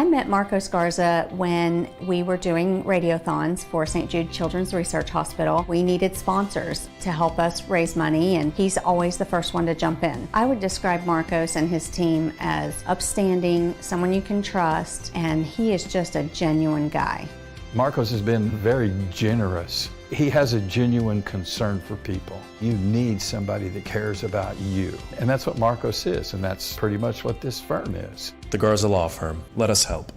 met Marcos Garza when we were doing radiothons for St. Jude Children's Research Hospital. We needed sponsors to help us raise money, and he's always the first one to jump in. I would describe Marcos and his team as upstanding, someone you can trust, and he is just a genuine guy. Marcos has been very generous. He has a genuine concern for people. You need somebody that cares about you. And that's what Marcos is, and that's pretty much what this firm is. The Garza Law Firm. Let us help.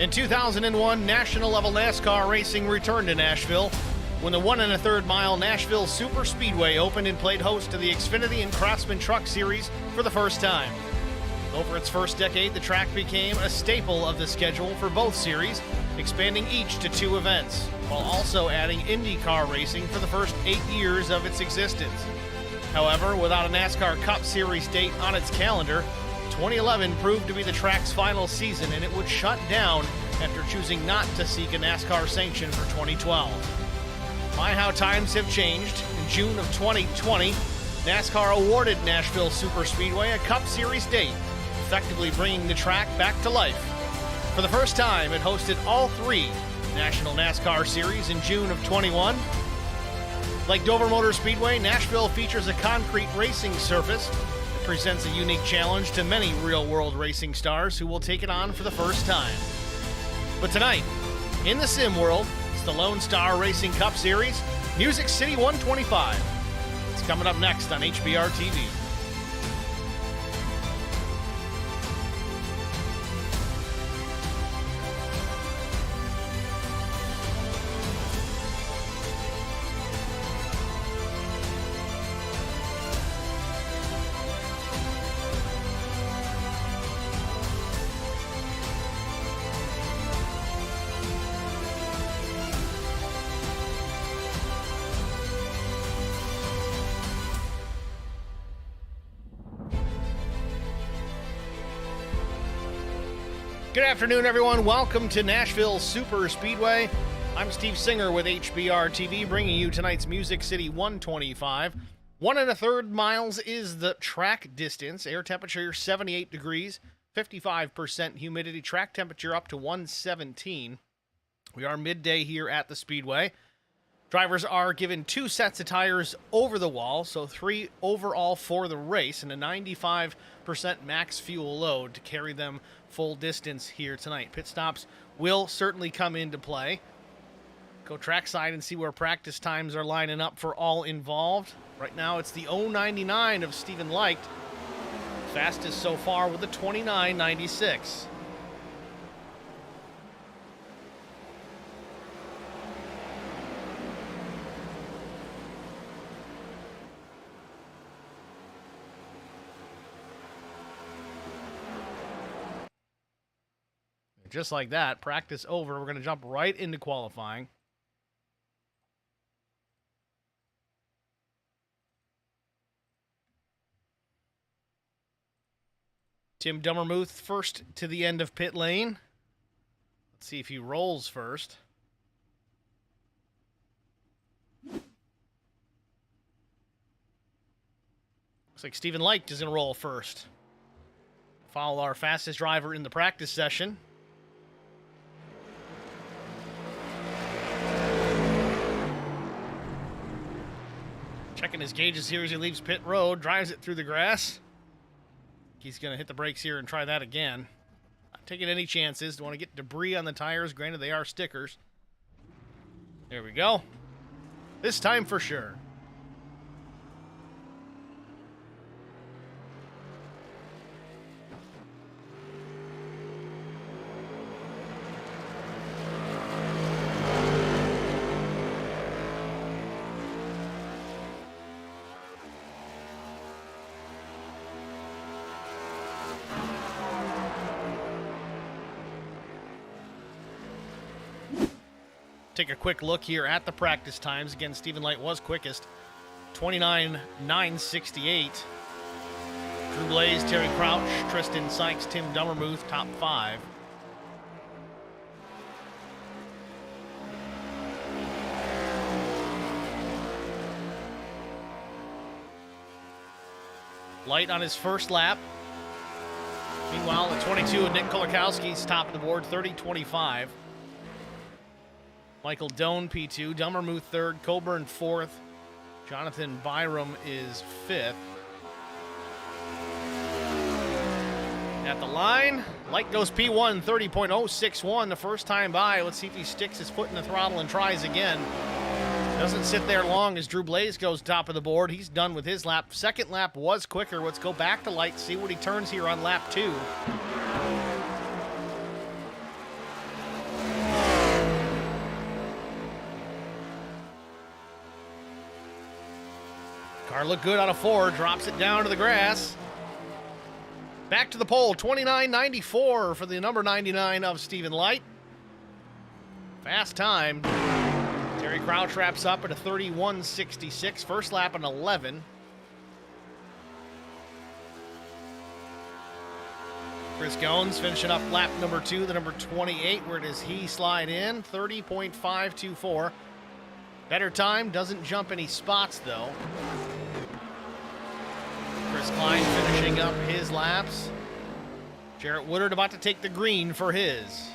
In 2001, national-level NASCAR racing returned to Nashville when the 1 1/3 mile Nashville Superspeedway opened and played host to the Xfinity and Craftsman Truck Series for the first time. Over its first decade, the track became a staple of the schedule for both series, expanding each to 2 events, while also adding IndyCar racing for the first 8 years of its existence. However, without a NASCAR Cup Series date on its calendar, 2011 proved to be the track's final season, and it would shut down after choosing not to seek a NASCAR sanction for 2012. My, how times have changed. In June of 2020, NASCAR awarded Nashville Superspeedway a Cup Series date, effectively bringing the track back to life. For the first time, it hosted all 3 National NASCAR Series in June of 21. Like Dover Motor Speedway, Nashville features a concrete racing surface that presents a unique challenge to many real-world racing stars who will take it on for the first time. But tonight, in the sim world, it's the Lonestar Racing Cup Series, Music City 125. It's coming up next on HBR TV. Good afternoon, everyone. Welcome to Nashville Superspeedway. I'm Steve Singer with HBR TV, bringing you tonight's Music City 125. 1 1/3 miles is the track distance. Air temperature 78 degrees, 55% humidity. Track temperature up to 117. We are midday here at the Speedway. Drivers are given 2 sets of tires over the wall, so 3 overall for the race, and a 95% max fuel load to carry them full distance here tonight. Pit stops will certainly come into play. Go trackside and see where practice times are lining up for all involved. Right now it's the 099 of Stephen Licht. Fastest so far with a 29.96. Just like that, practice over. We're going to jump right into qualifying. Tim Dummermuth first to the end of pit lane. Let's see if he rolls first. Looks like Stephen Licht is going to roll first. Follow our fastest driver in the practice session. Checking his gauges here as he leaves pit road, drives it through the grass. He's going to hit the brakes here and try that again. Not taking any chances. Don't want to get debris on the tires. Granted, they are stickers. There we go. This time for sure. Take a quick look here at the practice times. Again, Stephen Licht was quickest. 29.968. Drew Blaze, Terry Crouch, Tristan Sykes, Tim Dummermuth, top 5. Light on his first lap. Meanwhile, the 22 of Nick Kolakowski's top of the board, 30.25. Michael Doan, P2. Dummermuth, 3rd. Coburn, 4th. Jonathan Byram is 5th. At the line, Light goes P1, 30.061 the first time by. Let's see if he sticks his foot in the throttle and tries again. Doesn't sit there long as Drew Blaze goes top of the board. He's done with his lap. Second lap was quicker. Let's go back to Light, see what he turns here on lap 2. Car looked good out of 4, drops it down to the grass. Back to the pole, 29.94 for the number 99 of Stephen Licht. Fast time. Terry Crouch wraps up at a 31.66, first lap an 11. Chris Goins finishing up lap number 2, the number 28. Where does he slide in? 30.524. Better time, doesn't jump any spots though. Chris Klein finishing up his laps. Jarrett Woodard about to take the green for his.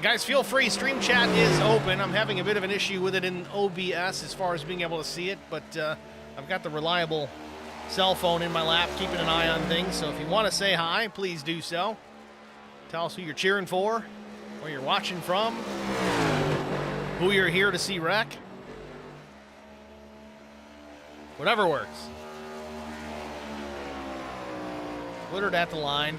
Guys, feel free. Stream chat is open. I'm having a bit of an issue with it in OBS as far as being able to see it, but I've got the reliable cell phone in my lap, keeping an eye on things. So if you want to say hi, please do so. Tell us who you're cheering for, where you're watching from, who you're here to see wreck. Whatever works. Woodard at the line.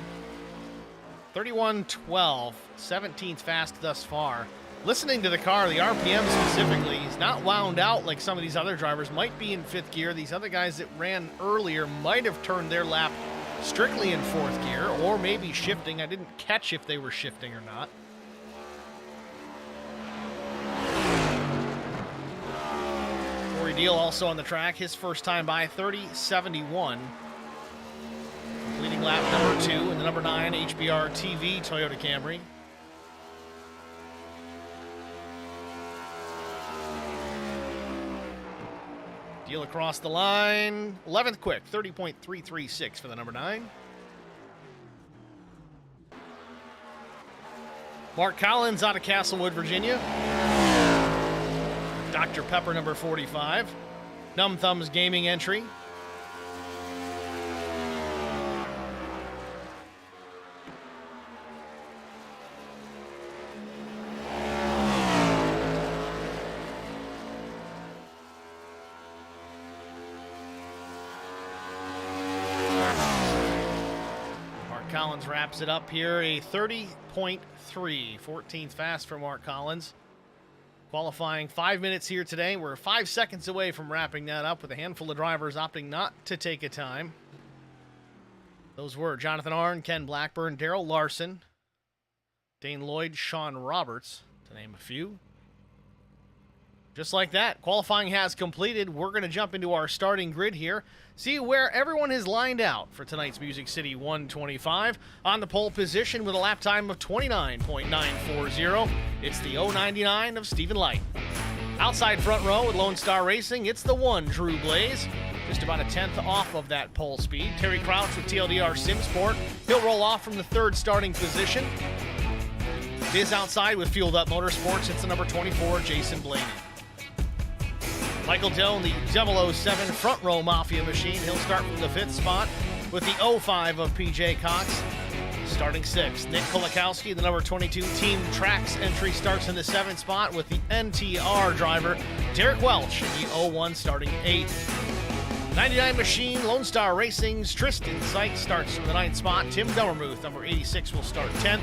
31.12, 17th fast thus far. Listening to the car, the RPM specifically, he's not wound out like some of these other drivers. Might be in 5th gear. These other guys that ran earlier might have turned their lap strictly in 4th gear, or maybe shifting. I didn't catch if they were shifting or not. Corey Deal also on the track. His first time by, 30.71. Leading lap number 2 in the number 9 HBR TV Toyota Camry. Deal across the line. 11th quick, 30.336 for the number 9. Mark Collins out of Castlewood, Virginia. Dr. Pepper, number 45. Numb Thumbs Gaming entry. Collins wraps it up here, a 30.3, 14th fast for Mark Collins. Qualifying 5 minutes here today. We're 5 seconds away from wrapping that up with a handful of drivers opting not to take a time. Those were Jonathan Arnn, Ken Blackburn, Daryl Larson, Dane Lloyd, Sean Roberts, to name a few. Just like that, qualifying has completed. We're going to jump into our starting grid here, see where everyone is lined out for tonight's Music City 125. On the pole position with a lap time of 29.940, it's the 099 of Stephen Light. Outside front row with Lonestar Racing, it's the 1 Drew Blaze, just about a tenth off of that pole speed. Terry Crouch with TLDR Simsport, he'll roll off from the 3rd starting position. Biz outside with Fueled Up Motorsports, it's the number 24 Jason Blaney. Michael Doan, the 007 front row Mafia machine. He'll start from the 5th spot with the 05 of PJ Cox. Starting 6th, Nick Kolakowski, the number 22 Team Tracks entry, starts in the 7th spot with the NTR driver Derek Welch in the 01 starting 8th. 99 machine, Lone Star Racing's Tristan Sykes starts from the 9th spot. Tim Dummermuth, number 86, will start 10th.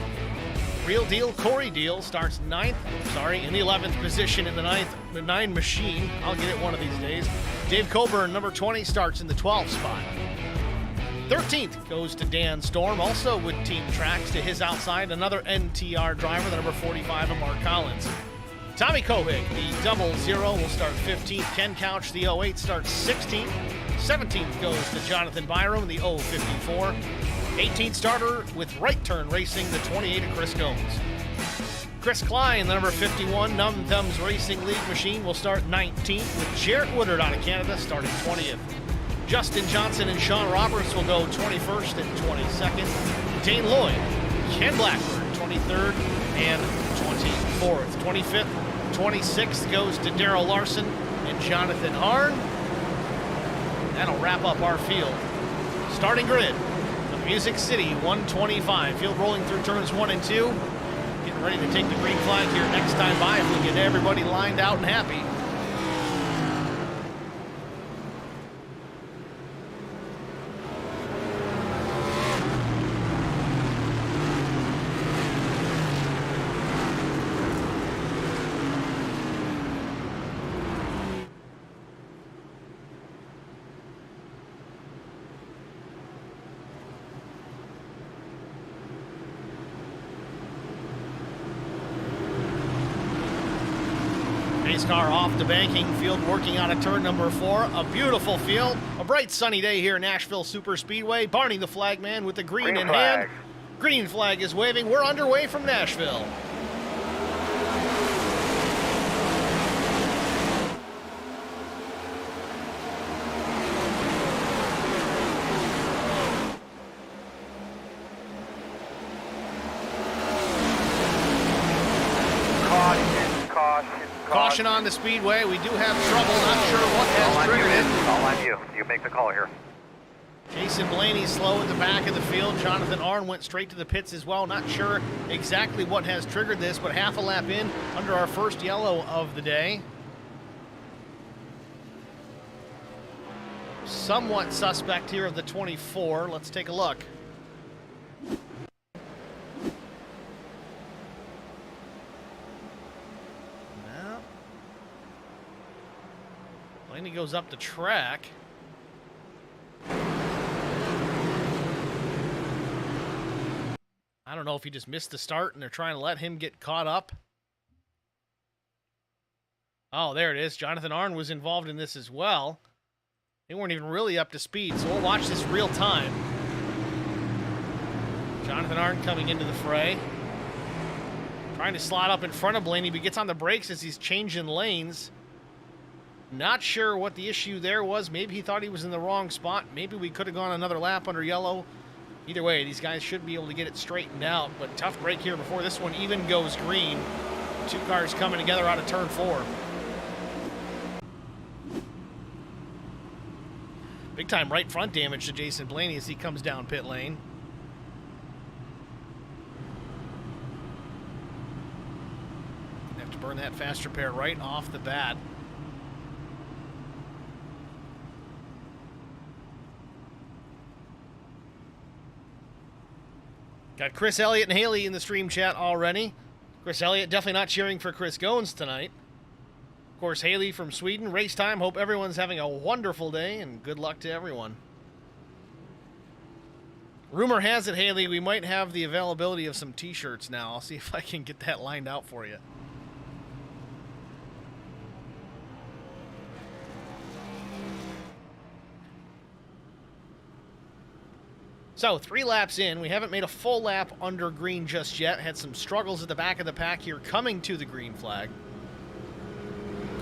Real Deal Corey Deal starts in the 11th position in the 9 machine. I'll get it one of these days. Dave Coburn, number 20, starts in the 12th spot. 13th goes to Dan Storm, also with Team Tracks. To his outside, another NTR driver, the number 45 of Mark Collins. Tommy Kohig, the 00, will start 15th. Ken Couch, the 08, starts 16th. 17th goes to Jonathan Byram, the 054. 18th starter with Right Turn Racing, the 28 of Chris Gomes. Chris Klein, the number 51 Numb Thumbs Racing League machine, will start 19th, with Jarrett Woodard out of Canada starting 20th. Justin Johnson and Sean Roberts will go 21st and 22nd. Dane Lloyd, Ken Blackburn, 23rd and 24th. 25th, 26th goes to Daryl Larson and Jonathan Arnn. That'll wrap up our field. Starting grid. Music City 125. Field rolling through turns 1 and 2. Getting ready to take the green flag here next time by if we get everybody lined out and happy. Pace car off the banking, field working out of turn number 4. A beautiful field. A bright sunny day here in Nashville Superspeedway. Barney the flagman with the green in hand. Green flag is waving. We're underway from Nashville. Caution on the speedway. We do have trouble. Not sure what has triggered it. All on you. You make the call here. Jason Blaney slow at the back of the field. Jonathan Arnn went straight to the pits as well. Not sure exactly what has triggered this, but half a lap in under our first yellow of the day. Somewhat suspect here of the 24. Let's take a look. Blaney goes up the track. I don't know if he just missed the start and they're trying to let him get caught up. Oh, there it is. Jonathan Arnn was involved in this as well. They weren't even really up to speed, so we'll watch this real time. Jonathan Arndt coming into the fray. Trying to slot up in front of Blaney, but gets on the brakes as he's changing lanes. Not sure what the issue there was. Maybe he thought he was in the wrong spot. Maybe we could have gone another lap under yellow. Either way, these guys should be able to get it straightened out, but tough break here before this one even goes green. Two cars coming together out of turn 4. Big time right front damage to Jason Blaney as he comes down pit lane. Have to burn that fast repair right off the bat. Got Chris Elliott and Haley in the stream chat already. Chris Elliott definitely not cheering for Chris Goins tonight. Of course, Haley from Sweden. Race time. Hope everyone's having a wonderful day, and good luck to everyone. Rumor has it, Haley, we might have the availability of some t-shirts now. I'll see if I can get that lined out for you. So, 3 laps in. We haven't made a full lap under green just yet. Had some struggles at the back of the pack here coming to the green flag.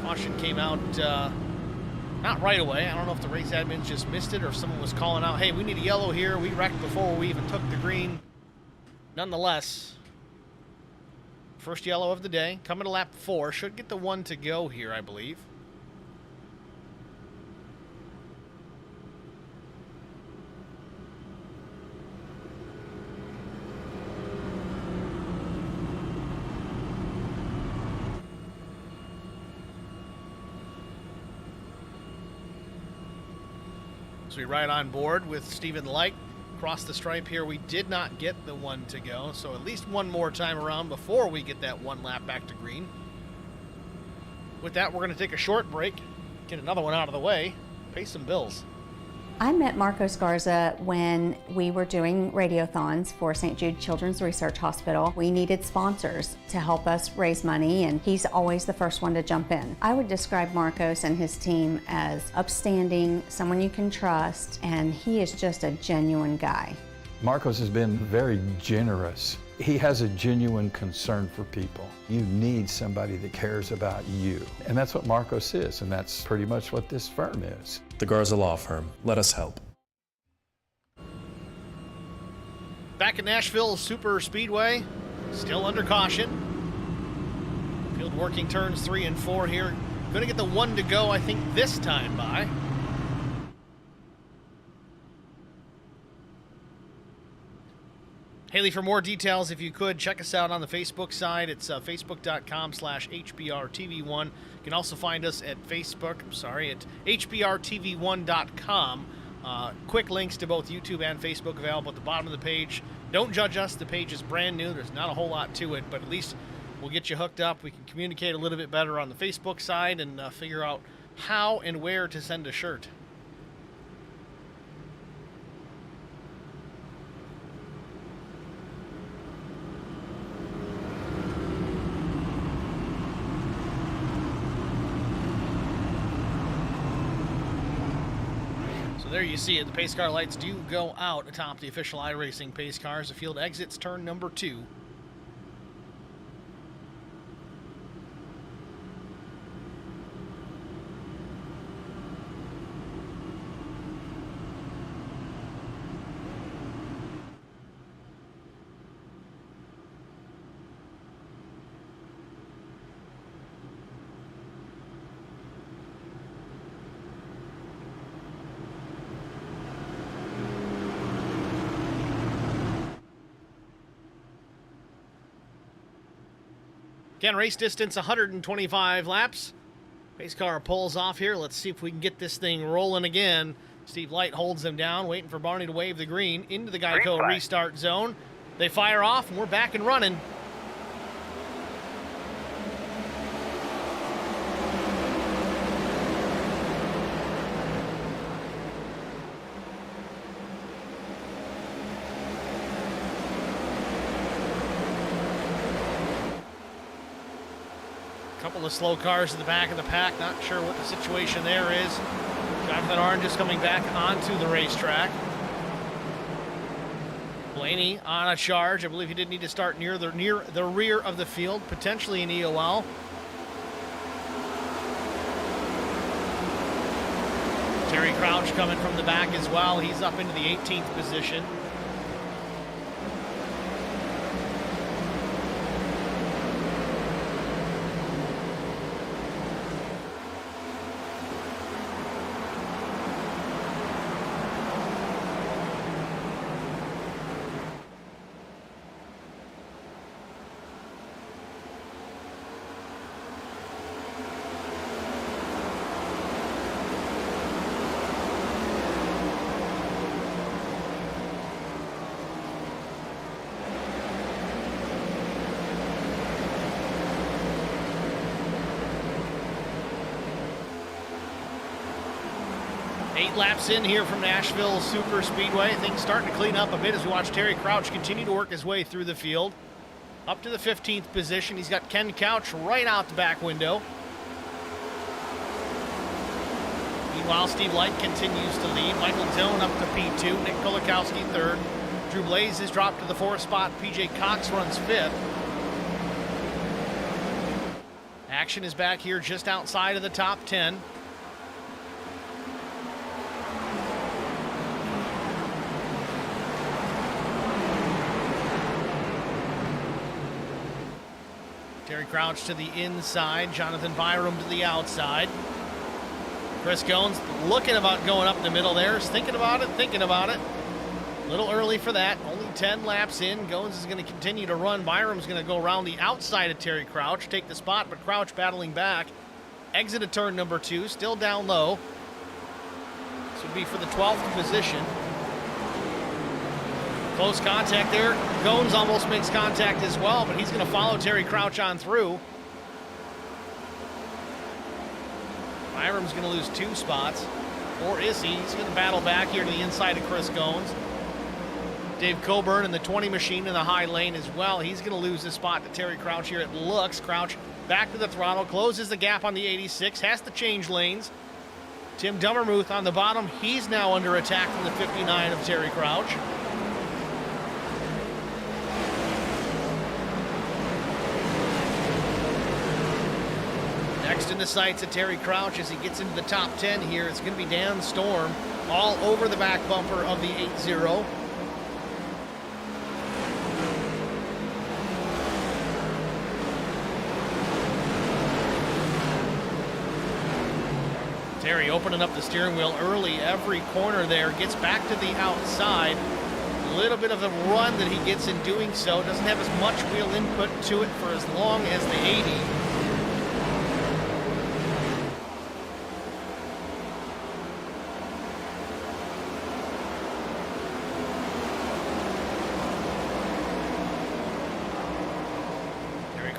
Caution came out not right away. I don't know if the race admins just missed it or if someone was calling out, hey, we need a yellow here. We wrecked before we even took the green. Nonetheless, first yellow of the day. Coming to lap 4. Should get the 1 to go here, I believe. So we ride on board with Stephen Light across the stripe here. We did not get the 1 to go, so at least one more time around before we get that 1 lap back to green. With that, we're going to take a short break, get another one out of the way, pay some bills. I met Marcos Garza when we were doing radiothons for St. Jude Children's Research Hospital. We needed sponsors to help us raise money, and he's always the first one to jump in. I would describe Marcos and his team as upstanding, someone you can trust, and he is just a genuine guy. Marcos has been very generous. He has a genuine concern for people. You need somebody that cares about you. And that's what Marcos is, and that's pretty much what this firm is. The Garza Law Firm. Let us help. Back at Nashville Superspeedway, still under caution. Field working turns 3 and 4 here. Gonna get the 1 to go, I think, this time by. Haley, for more details, if you could, check us out on the Facebook side. It's facebook.com/HBRTV1. You can also find us at at HBRTV1.com. Quick links to both YouTube and Facebook available at the bottom of the page. Don't judge us. The page is brand new. There's not a whole lot to it, but at least we'll get you hooked up. We can communicate a little bit better on the Facebook side and figure out how and where to send a shirt. There you see it. The pace car lights do go out atop the official iRacing pace cars. The field exits turn number 2. Again, race distance 125 laps. Pace car pulls off here. Let's see if we can get this thing rolling again. Steve Light holds them down, waiting for Barney to wave the green into the Geico restart zone. They fire off, and we're back and running. Couple of slow cars in the back of the pack. Not sure what the situation there is. Jonathan Arndt just coming back onto the racetrack. Blaney on a charge. I believe he did need to start near the rear of the field, potentially an EOL. Terry Crouch coming from the back as well. He's up into the 18th position. Laps in here from Nashville Superspeedway. Things starting to clean up a bit as we watch Terry Crouch continue to work his way through the field. Up to the 15th position. He's got Ken Couch right out the back window. Meanwhile, Steve Light continues to lead. Michael Dillon up to P2. Nick Kolakowski third. Drew Blaze has dropped to the 4th spot. PJ Cox runs 5th. Action is back here just outside of the top 10. Terry Crouch to the inside, Jonathan Byram to the outside. Chris Goins looking about going up the middle there. Is thinking about it. A little early for that. Only 10 laps in. Goins is going to continue to run. Byram's going to go around the outside of Terry Crouch, take the spot, but Crouch battling back. Exit of turn number 2, still down low. This would be for the 12th position. Close contact there. Goins almost makes contact as well, but he's going to follow Terry Crouch on through. Byram's going to lose 2 spots. Or is he? He's going to battle back here to the inside of Chris Goins. Dave Coburn in the 20 machine in the high lane as well. He's going to lose his spot to Terry Crouch here. It looks. Crouch back to the throttle, closes the gap on the 86, has to change lanes. Tim Dummermuth on the bottom. He's now under attack from the 59 of Terry Crouch. Next in the sights of Terry Crouch as he gets into the top 10 here. It's going to be Dan Storm all over the back bumper of the 8-0. Terry opening up the steering wheel early, every corner there, gets back to the outside. A little bit of a run that he gets in doing so. Doesn't have as much wheel input to it for as long as the 80.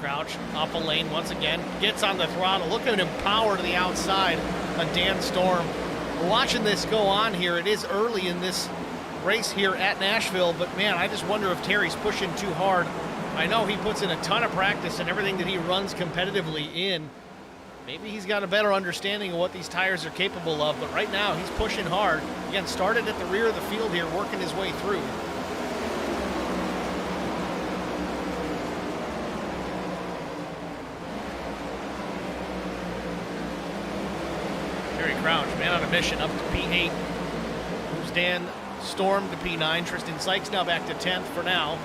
Crouch up a lane once again, gets on the throttle. Look at him power to the outside of Dan Storm. We're watching this go on here. It is early in this race here at Nashville, but man, I just wonder if Terry's pushing too hard. I know he puts in a ton of practice and everything that he runs competitively in. Maybe he's got a better understanding of what these tires are capable of, but right now he's pushing hard. Again, started at the rear of the field here, working his way through. Crouch, man on a mission, up to P8. Moves Dan Storm to P9. Tristan Sykes now back to 10th for now.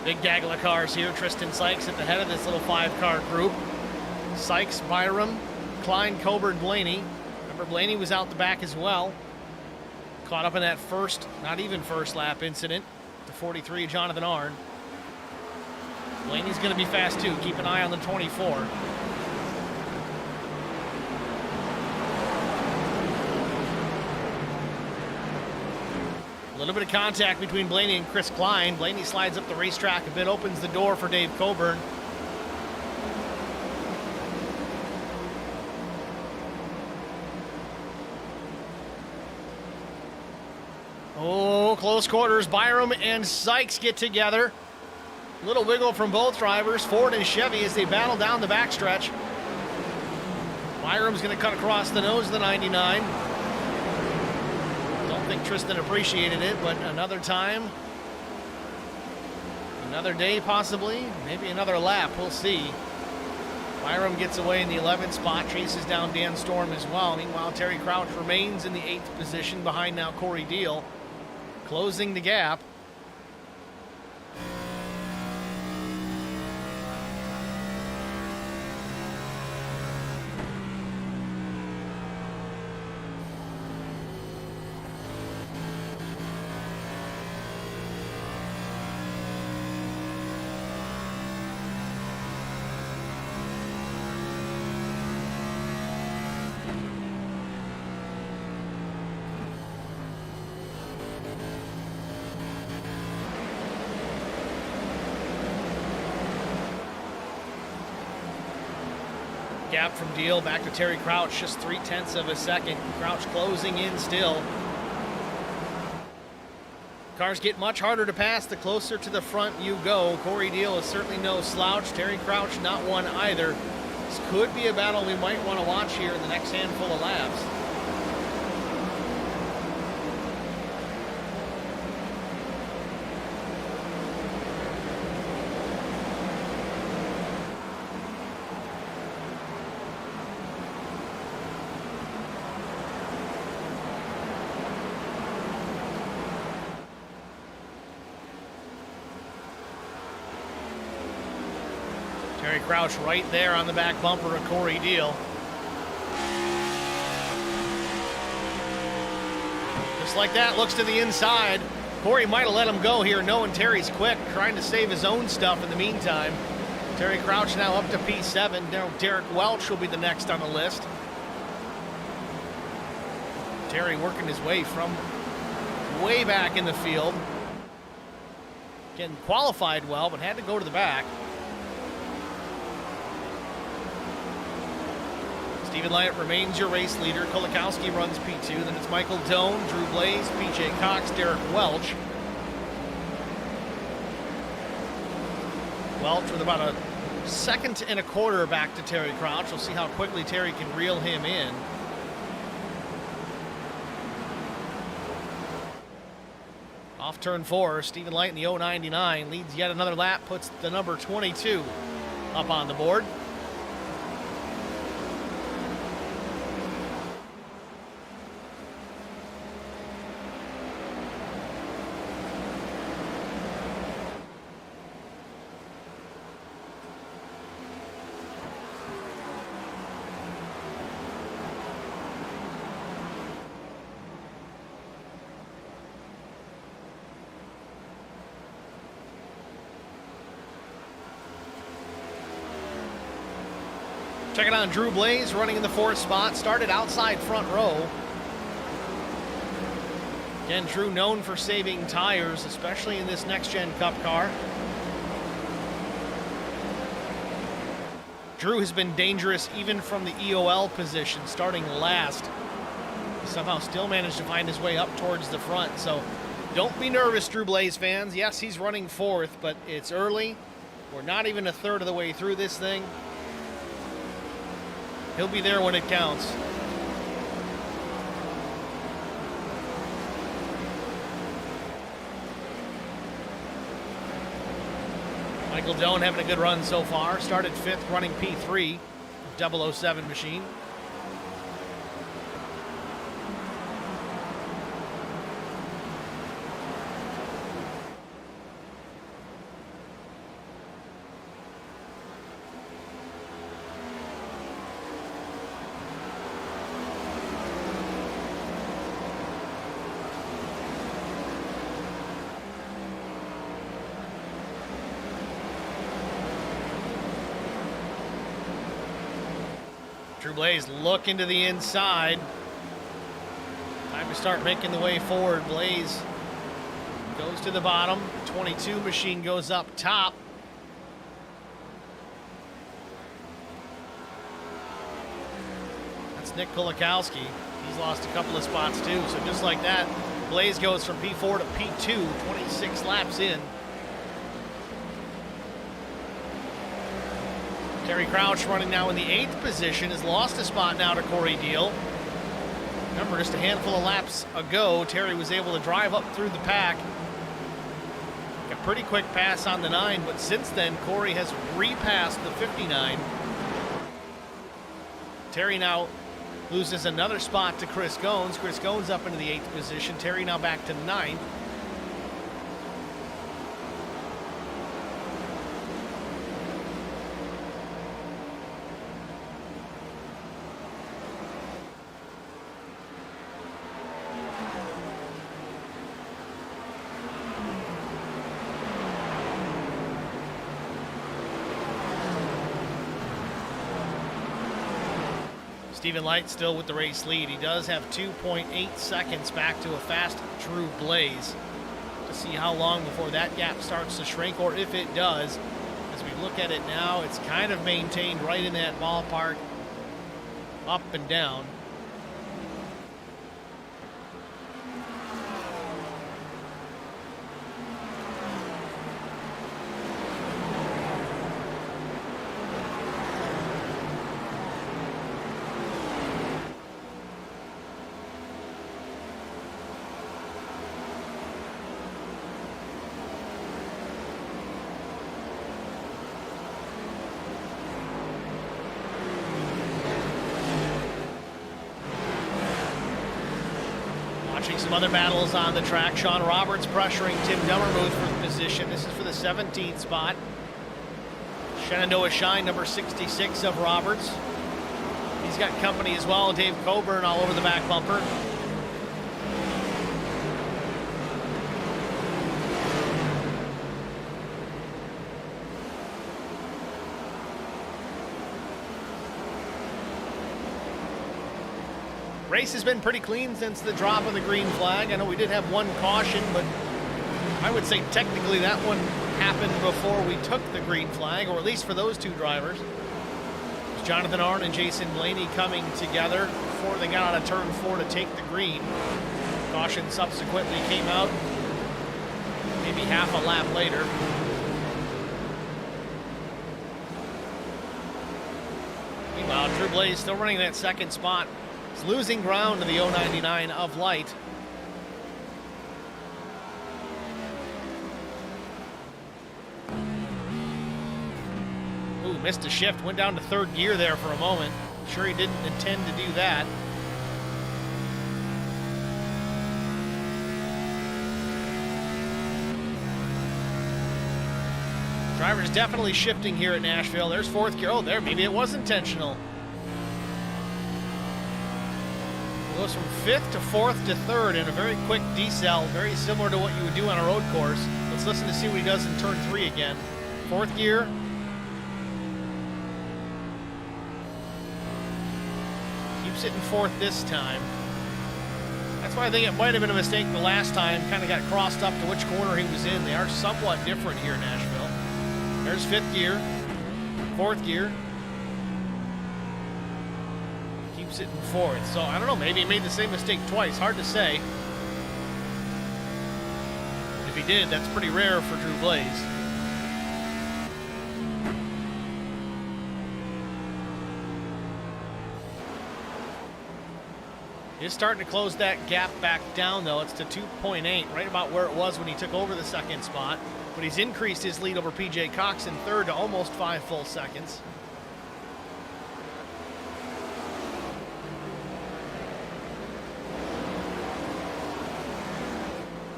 Big gaggle of cars here. Tristan Sykes at the head of this little 5-car group. Sykes, Byram, Klein, Coburn, Blaney. Remember, Blaney was out the back as well. Caught up in that first, not even first lap incident. The 43, Jonathan Arnn. Blaney's going to be fast too. Keep an eye on the 24. A little bit of contact between Blaney and Chris Klein. Blaney slides up the racetrack a bit, opens the door for Dave Coburn. Oh, close quarters. Byram and Sykes get together. Little wiggle from both drivers, Ford and Chevy, as they battle down the backstretch. Byram's going to cut across the nose of the 99. Don't think Tristan appreciated it, but another time, another day possibly, maybe another lap, we'll see. Byram gets away in the 11th spot, chases down Dan Storm as well. Meanwhile, Terry Crouch remains in the 8th position behind now Corey Deal, closing the gap. Gap from Deal back to Terry Crouch, just 0.3 of a second. Crouch closing in still. Cars get much harder to pass the closer to the front you go. Corey Deal is certainly no slouch. Terry Crouch not one either. This could be a battle we might want to watch here in the next handful of laps. Terry Crouch right there on the back bumper of Corey Deal. Just like that, looks to the inside. Corey might have let him go here, knowing Terry's quick, trying to save his own stuff in the meantime. Terry Crouch now up to P7. Now Derek Welch will be the next on the list. Terry working his way from way back in the field. Getting qualified well, but had to go to the back. Stephen Lyatt remains your race leader. Kulikowski runs P2. Then it's Michael Doan, Drew Blaze, PJ Cox, Derek Welch. Welch with about a 1.25 seconds back to Terry Crouch. We'll see how quickly Terry can reel him in. Off turn 4, Stephen Lyatt in the 099 leads yet another lap, puts the number 22 up on the board. Check it out, Drew Blaze running in the 4th spot, started outside front row. Again, Drew known for saving tires, especially in this next-gen Cup car. Drew has been dangerous even from the EOL position, starting last. He somehow still managed to find his way up towards the front, so don't be nervous, Drew Blaze fans. Yes, he's running 4th, but it's early. We're not even a third of the way through this thing. He'll be there when it counts. Michael Doan having a good run so far. Started 5th, running P3, 007 machine. Drew Blaze looking to the inside. Time to start making the way forward. Blaze goes to the bottom. 22 machine goes up top. That's Nick Kulikowski. He's lost a couple of spots too. So just like that, Blaze goes from P4 to P2, 26 laps in. Terry Crouch running now in the 8th position, has lost a spot now to Corey Deal. Remember, just a handful of laps ago, Terry was able to drive up through the pack. A pretty quick pass on the 9, but since then, Corey has repassed the 59. Terry now loses another spot to Chris Goins. Chris Goins up into the 8th position. Terry now back to 9th. Stephen Light still with the race lead. He does have 2.8 seconds back to a fast Drew Blaze. To see how long before that gap starts to shrink, or if it does. As we look at it now, it's kind of maintained right in that ballpark, up and down. Some other battles on the track. Sean Roberts pressuring Tim Dummermuth for the position. This is for the 17th spot. Shenandoah Shine, number 66 of Roberts. He's got company as well. Dave Coburn all over the back bumper. Race has been pretty clean since the drop of the green flag. I know we did have one caution, but I would say technically that one happened before we took the green flag, or at least for those two drivers. It was Jonathan Arndt and Jason Blaney coming together before they got out of turn 4 to take the green. Caution subsequently came out maybe half a lap later. Meanwhile, Drew Blaze still running that second spot. He's losing ground to the 099 of Light. Ooh, missed a shift, went down to 3rd gear there for a moment. Sure he didn't intend to do that. Driver's definitely shifting here at Nashville. There's 4th gear. Oh, there, maybe it was intentional. Goes from 5th to 4th to 3rd in a very quick decel, very similar to what you would do on a road course. Let's listen to see what he does in turn 3 again. 4th gear. Keeps it in 4th this time. That's why I think it might have been a mistake the last time. Kind of got crossed up to which corner he was in. They are somewhat different here in Nashville. There's 5th gear, 4th gear. Keeps it in 4th. So I don't know, maybe he made the same mistake twice. Hard to say. If he did, that's pretty rare for Drew Blaze. He's starting to close that gap back down, though. It's to 2.8, right about where it was when he took over the second spot. But he's increased his lead over PJ Cox in 3rd to almost 5 full seconds.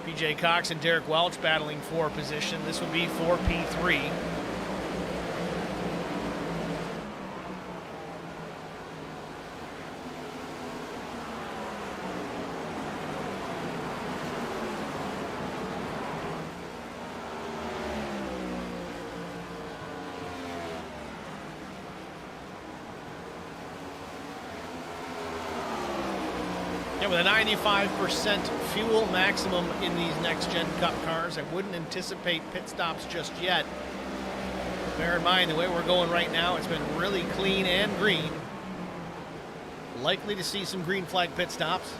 PJ Cox and Derek Welch battling for position. This would be for P3. With a 95% fuel maximum in these next-gen Cup cars, I wouldn't anticipate pit stops just yet. Bear in mind, the way we're going right now, it's been really clean and green. Likely to see some green flag pit stops.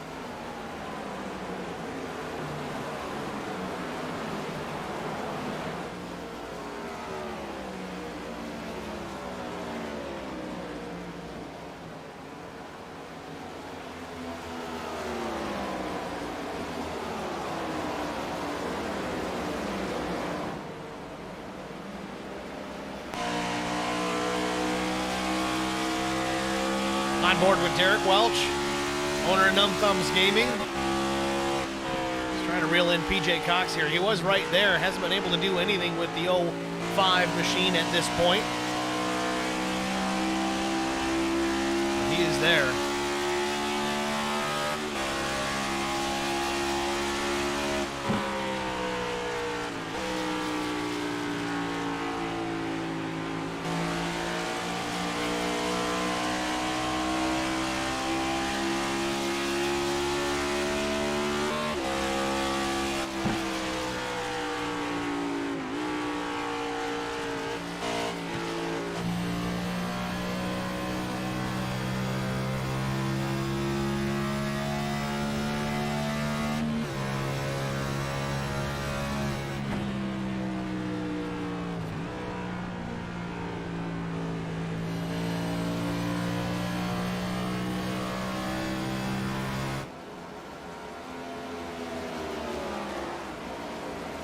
On board with Derek Welch, owner of Numb Thumbs Gaming. He's trying to reel in PJ Cox here. He was right there, hasn't been able to do anything with the 05 machine at this point. He is there.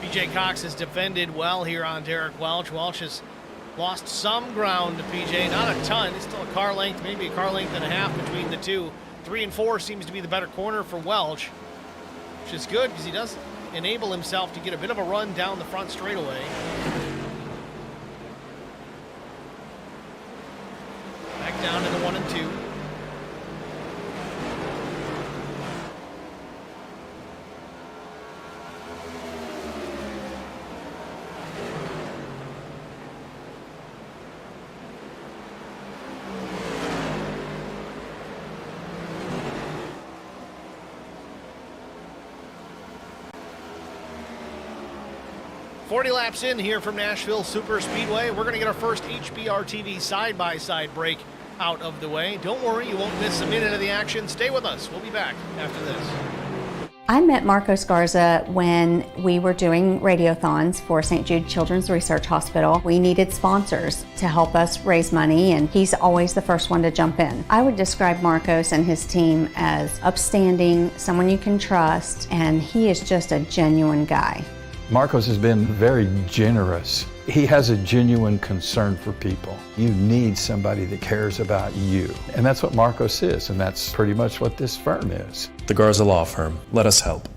PJ Cox has defended well here on Derek Welch. Welch has lost some ground to PJ, not a ton. It's still a car length, maybe a car length and a half between the two. 3 and 4 seems to be the better corner for Welch, which is good because he does enable himself to get a bit of a run down the front straightaway. Back down to the 1 and 2. .40 laps in here from Nashville Superspeedway. We're going to get our first HBR TV side-by-side break out of the way. Don't worry, you won't miss a minute of the action. Stay with us. We'll be back after this. I met Marco Sgarza when we were doing radiothons for St. Jude Children's Research Hospital. We needed sponsors to help us raise money, and he's always the first one to jump in. I would describe Marcos and his team as upstanding, someone you can trust, and he is just a genuine guy. Marcos has been very generous. He has a genuine concern for people. You need somebody that cares about you. And that's what Marcos is, and that's pretty much what this firm is. The Garza Law Firm. Let us help.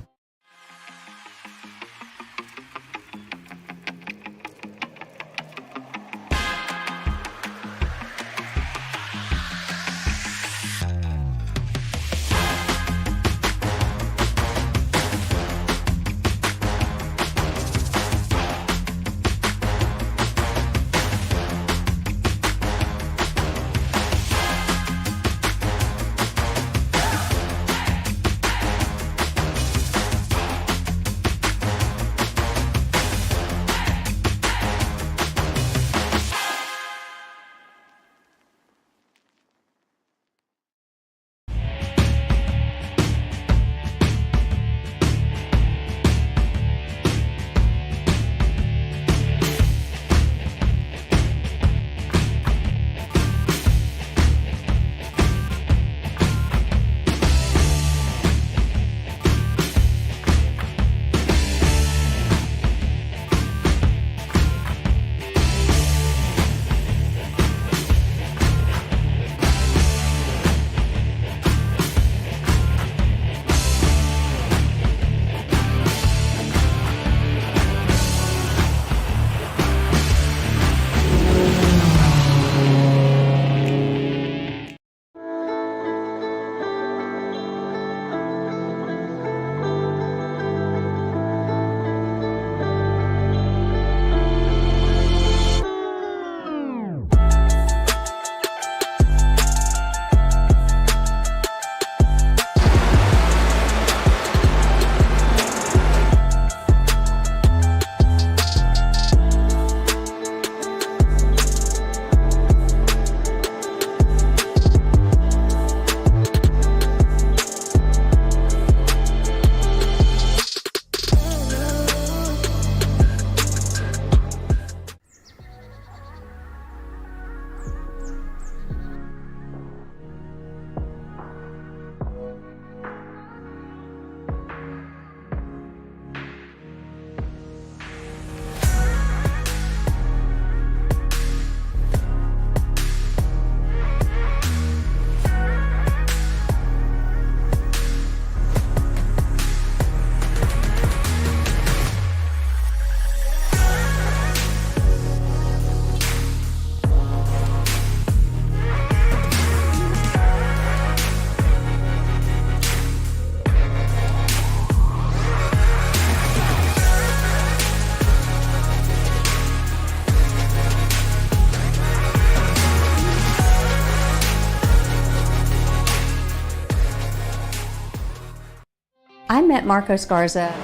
met Marco Sgarza.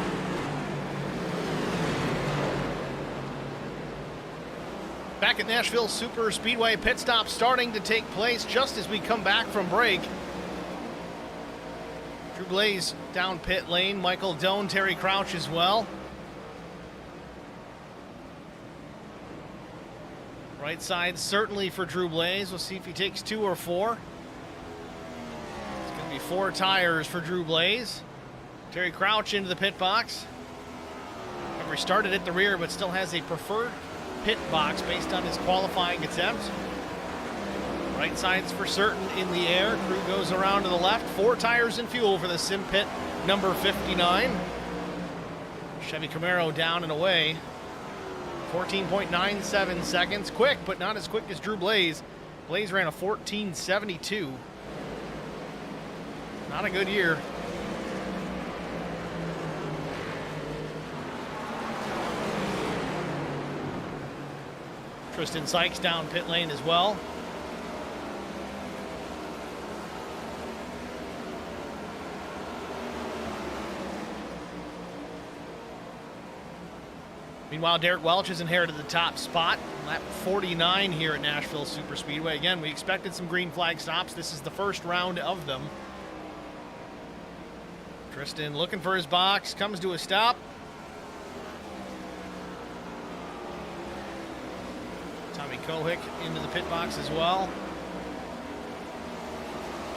Back at Nashville Superspeedway, pit stop starting to take place just as we come back from break. Drew Blaze down pit lane, Michael Doan, Terry Crouch as well. Right side certainly for Drew Blaze. We'll see if he takes 2 or 4. It's going to be 4 tires for Drew Blaze. Terry Crouch into the pit box. He started at the rear but still has a preferred pit box based on his qualifying attempt. Right side's for certain in the air. Crew goes around to the left. 4 tires and fuel for the sim pit number 59. Chevy Camaro down and away. 14.97 seconds. Quick, but not as quick as Drew Blaze. Blaze ran a 14.72. Not a good year. Tristan Sykes down pit lane as well. Meanwhile, Derek Welch has inherited the top spot, lap 49 here at Nashville Superspeedway. Again, we expected some green flag stops. This is the first round of them. Tristan looking for his box, comes to a stop. Tommy Kohick into the pit box as well.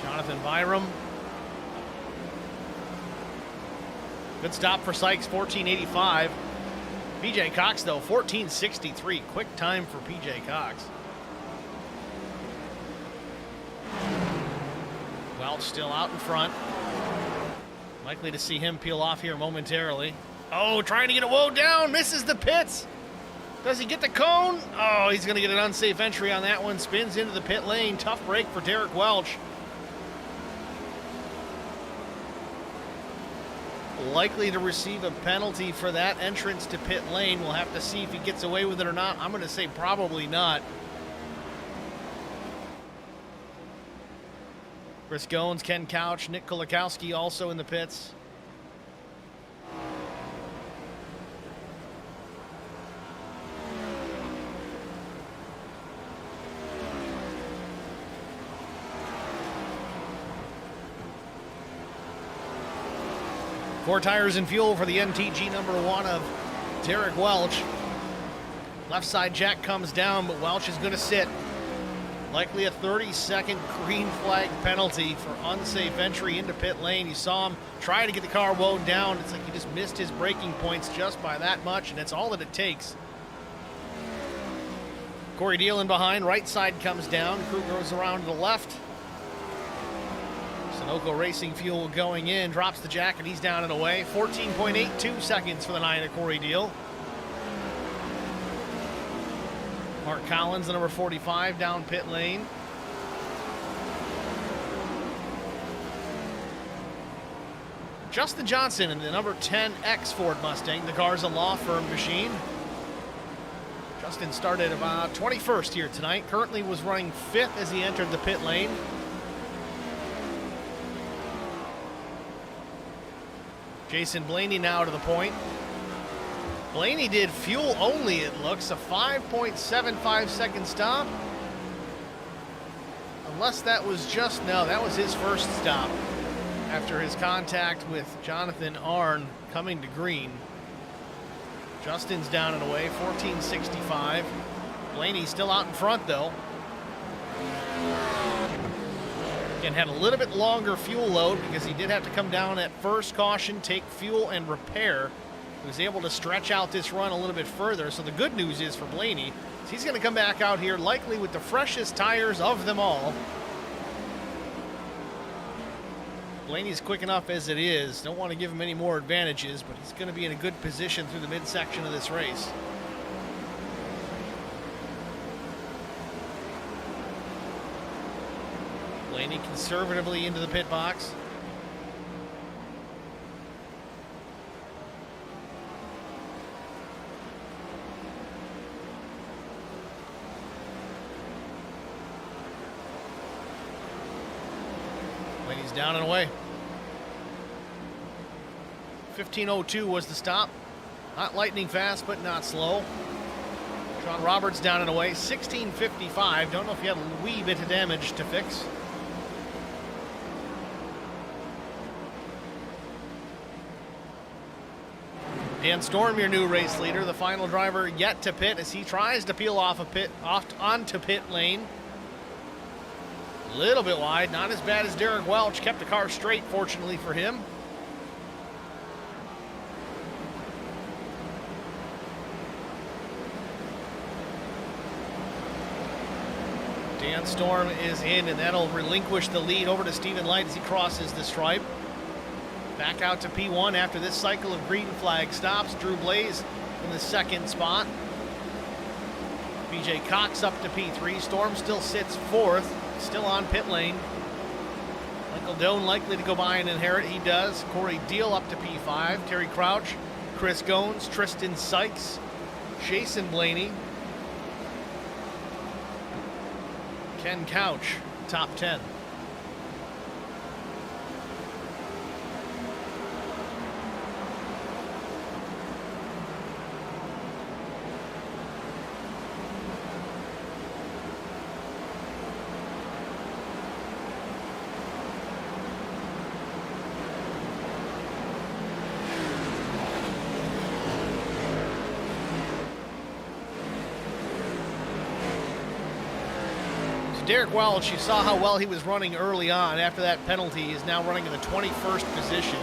Jonathan Byram. Good stop for Sykes, 14.85. PJ Cox, though, 14.63. Quick time for PJ Cox. Welch still out in front. Likely to see him peel off here momentarily. Oh, trying to get a woe down. Misses the pits. Does he get the cone? Oh, he's going to get an unsafe entry on that one. Spins into the pit lane. Tough break for Derek Welch. Likely to receive a penalty for that entrance to pit lane. We'll have to see if he gets away with it or not. I'm going to say probably not. Chris Goins, Ken Couch, Nick Kulikowski also in the pits. Four tires and fuel for the NTG number 1 of Derek Welch. Left side jack comes down, but Welch is going to sit. Likely a 30-second green flag penalty for unsafe entry into pit lane. You saw him try to get the car woed down. It's like he just missed his braking points just by that much, and that's all that it takes. Corey Deal behind, right side comes down. Crew goes around to the left. Sunoco Racing Fuel going in, drops the jack, and he's down and away. 14.82 seconds for the 9 of Corey Deal. Mark Collins, the number 45, down pit lane. Justin Johnson in the number 10 X Ford Mustang. The car's a Law Firm machine. Justin started about 21st here tonight. Currently was running 5th as he entered the pit lane. Jason Blaney now to the point. Blaney did fuel only, it looks, a 5.75 second stop. Unless that was just, no, that was his first stop after his contact with Jonathan Arnn coming to green. Justin's down and away, 14.65. Blaney still out in front though. Again, had a little bit longer fuel load because he did have to come down at first caution, take fuel and repair. He was able to stretch out this run a little bit further. So the good news is for Blaney, he's going to come back out here likely with the freshest tires of them all. Blaney's quick enough as it is. Don't want to give him any more advantages, but he's going to be in a good position through the midsection of this race. Blaney conservatively into the pit box. Blaney's down and away. 15:02 was the stop. Not lightning fast, but not slow. Sean Roberts down and away. 16:55. Don't know if he had a wee bit of damage to fix. Dan Storm, your new race leader, the final driver yet to pit as he tries to peel off onto pit lane. A little bit wide, not as bad as Derek Welch. Kept the car straight, fortunately for him. Dan Storm is in, and that'll relinquish the lead over to Stephen Light as he crosses the stripe. Back out to P1 after this cycle of green flag stops. Drew Blaze in the second spot. BJ Cox up to P3. Storm still sits fourth, still on pit lane. Michael Doan likely to go by and inherit. He does. Corey Deal up to P5. Terry Crouch, Chris Goins, Tristan Sykes, Jason Blaney, Ken Couch, top 10. Derek Welch, you saw how well he was running early on. After that penalty, he is now running in the 21st position.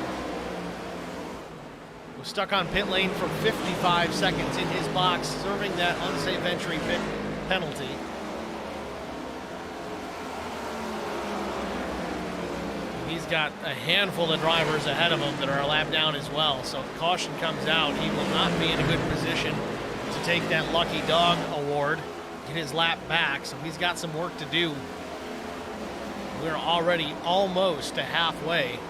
Was stuck on pit lane for 55 seconds in his box, serving that unsafe entry pit penalty. He's got a handful of drivers ahead of him that are a lap down as well. So if caution comes out, he will not be in a good position to take that lucky dog award. Get his lap back, so he's got some work to do. We're already almost to halfway.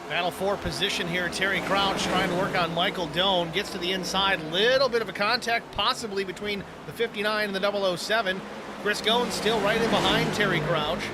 Battle for position here. Terry Crouch trying to work on Michael Doan. Gets to the inside. Little bit of a contact possibly between the 59 and the 007. Chris Goins still right in behind Terry Crouch.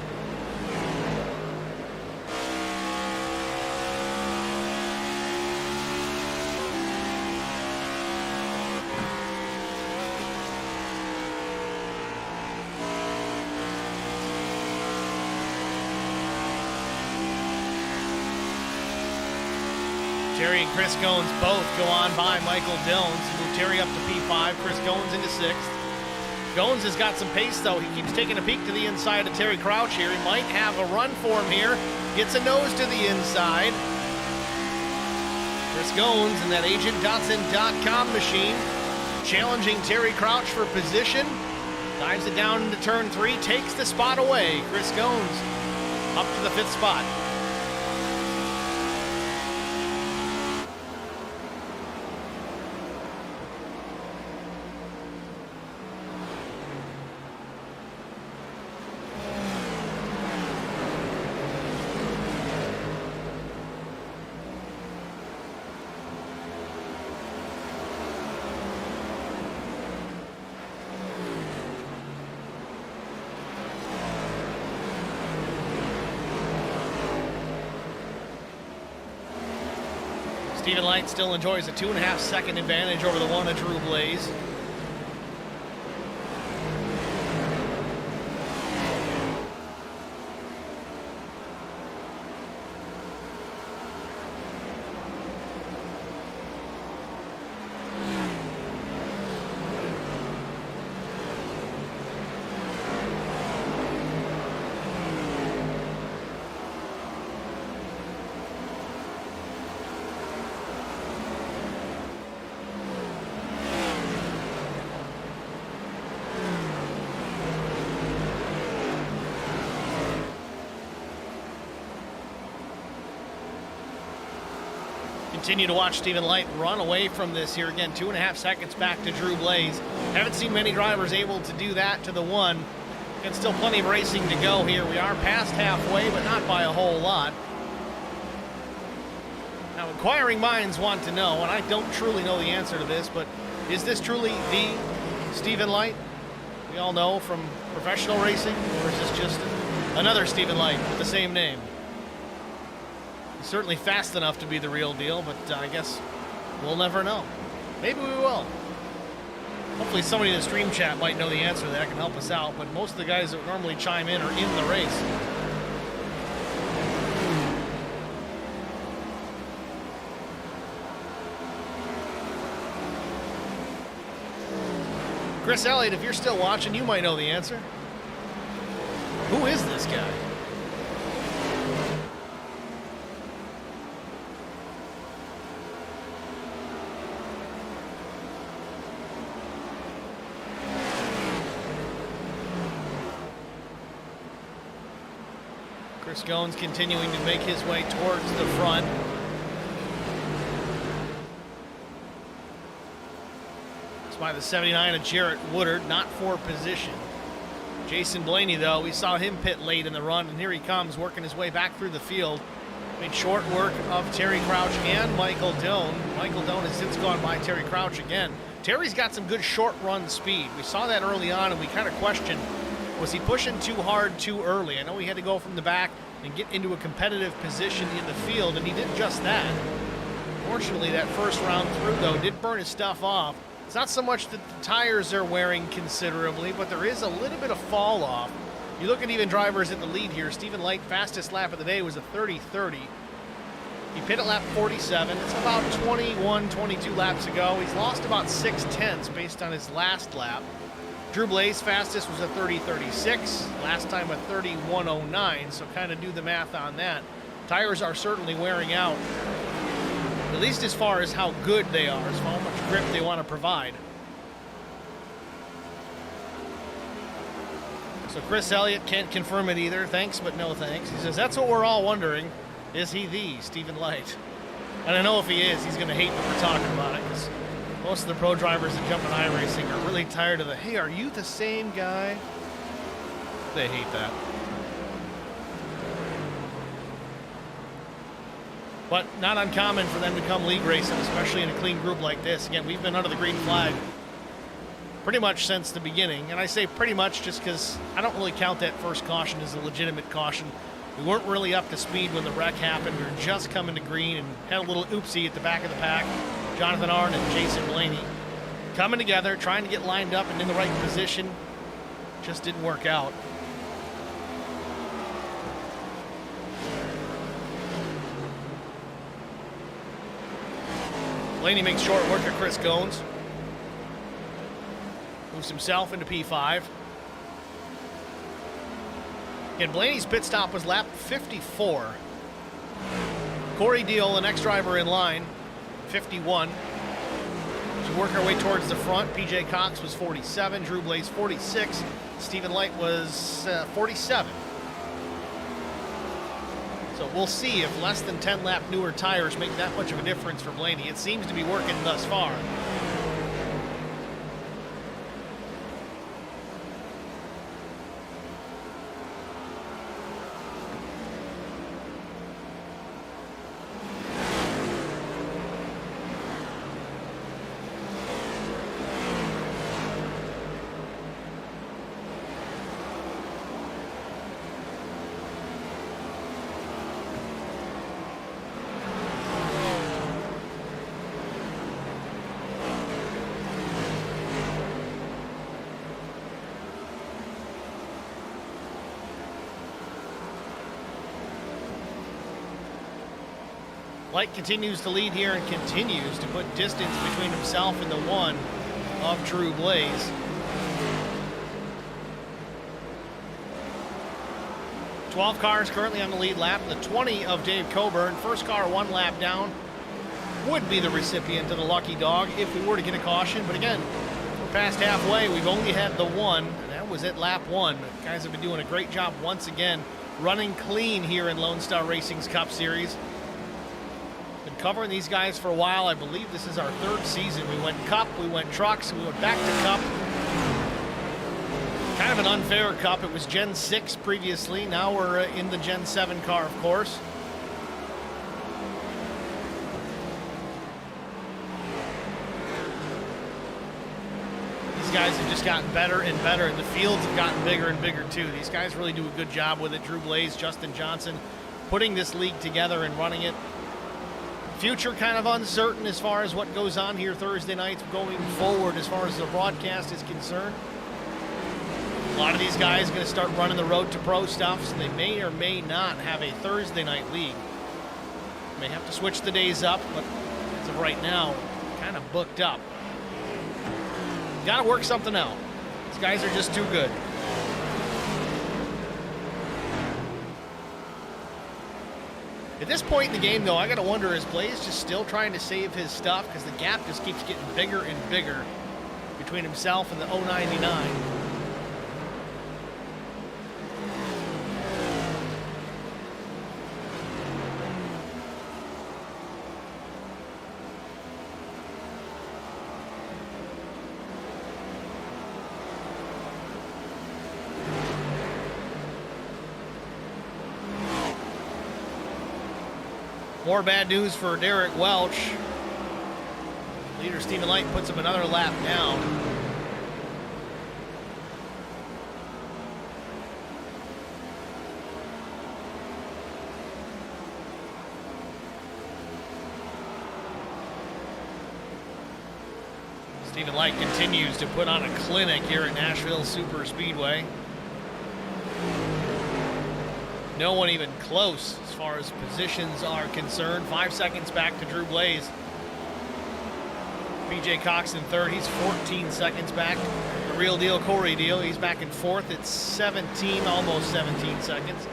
Terry and Chris Goins both go on by Michael Dillons. Move Terry up to P5, Chris Goins into 6th. Goins has got some pace, though. He keeps taking a peek to the inside of Terry Crouch here. He might have a run for him here. Gets a nose to the inside. Chris Goins and that agentdotson.com machine challenging Terry Crouch for position. Dives it down into turn 3, takes the spot away. Chris Goins up to the 5th spot. Stephen Light still enjoys a 2.5 second advantage over the one of Drew Blaze. Continue to watch Stephen Light run away from this here. Again, 2.5 seconds back to Drew Blaze. Haven't seen many drivers able to do that to the one. And still plenty of racing to go here. We are past halfway, but not by a whole lot. Now, inquiring minds want to know, and I don't truly know the answer to this, but is this truly the Stephen Light we all know from professional racing, or is this just another Stephen Light with the same name? He's certainly fast enough to be the real deal, but I guess we'll never know. Maybe we will. Hopefully somebody in the stream chat might know the answer to that can help us out, but most of the guys that normally chime in are in the race. Chris Elliott, if you're still watching, you might know the answer. Who is this guy? Chris Goins continuing to make his way towards the front. It's by the 79 of Jarrett Woodard, not for position. Jason Blaney, though, we saw him pit late in the run, and here he comes, working his way back through the field. Made short work of Terry Crouch and Michael Doan. Michael Doan has since gone by Terry Crouch again. Terry's got some good short run speed. We saw that early on, and we kind of questioned, was he pushing too hard too early? I know he had to go from the back and get into a competitive position in the field, and he did just that. Fortunately, that first round through, though, did burn his stuff off. It's not so much that the tires are wearing considerably, but there is a little bit of fall off. You look at even drivers in the lead here. Stephen Light, fastest lap of the day was a 30-30. He pit at lap 47. It's about 21, 22 laps ago. He's lost about 6/10 based on his last lap. Drew Blaze, fastest was a 30-36. Last time a 31-09, so kind of do the math on that. Tires are certainly wearing out, at least as far as how good they are, as far as how much grip they want to provide. So Chris Elliott can't confirm it either. Thanks, but no thanks. He says, that's what we're all wondering. Is he the Stephen Light? And I know if he is, he's going to hate that we're talking about it, because most of the pro drivers that jump in iRacing are really tired of the, hey, are you the same guy? They hate that. But not uncommon for them to come league racing, especially in a clean group like this. Again, we've been under the green flag pretty much since the beginning. And I say pretty much just because I don't really count that first caution as a legitimate caution. We weren't really up to speed when the wreck happened. We were just coming to green and had a little oopsie at the back of the pack. Jonathan Arndt and Jason Blaney coming together, trying to get lined up and in the right position. Just didn't work out. Blaney makes short work of Chris Goins. Moves himself into P5. Again, Blaney's pit stop was lap 54. Corey Deal, the next driver in line, 51. To work our way towards the front, PJ Cox was 47, Drew Blaze 46, Stephen Light was 47. So we'll see if less than 10 lap newer tires make that much of a difference for Blaney. It seems to be working thus far. Light continues to lead here and continues to put distance between himself and the one of Drew Blaze. "12 cars currently on the lead lap. The 20 of Dave Coburn. First car 1 lap down would be the recipient of the lucky dog if we were to get a caution. But again, we're past halfway. We've only had the one, and that was at lap 1. The guys have been doing a great job once again running clean here in Lonestar Racing's Cup Series. covering these guys for a while. I believe this is our third season. We went Cup, we went Trucks, we went back to Cup. Kind of an unfair Cup. It was Gen 6 previously. Now we're in the Gen 7 car, of course. These guys have just gotten better and better, and the fields have gotten bigger and bigger too. These guys really do a good job with it. Drew Blaze, Justin Johnson, putting this league together and running it. Future kind of uncertain as far as what goes on here Thursday nights going forward as far as the broadcast is concerned. A lot of these guys are going to start running the road to pro stuff, so they may or may not have a Thursday night league. May have to switch the days up, but as of right now, kind of booked up. Got to work something out. These guys are just too good. At this point in the game, though, I got to wonder, is Blaze just still trying to save his stuff? Because the gap just keeps getting bigger and bigger between himself and the 099. More bad news for Derek Welch. Leader Stephen Light puts him another lap down. Stephen Light continues to put on a clinic here at Nashville Superspeedway. No one even close as far as positions are concerned. 5 seconds back to Drew Blaze. PJ Cox in third. He's 14 seconds back. The real deal, Corey Deal, he's back in fourth. It's 17, almost 17 seconds.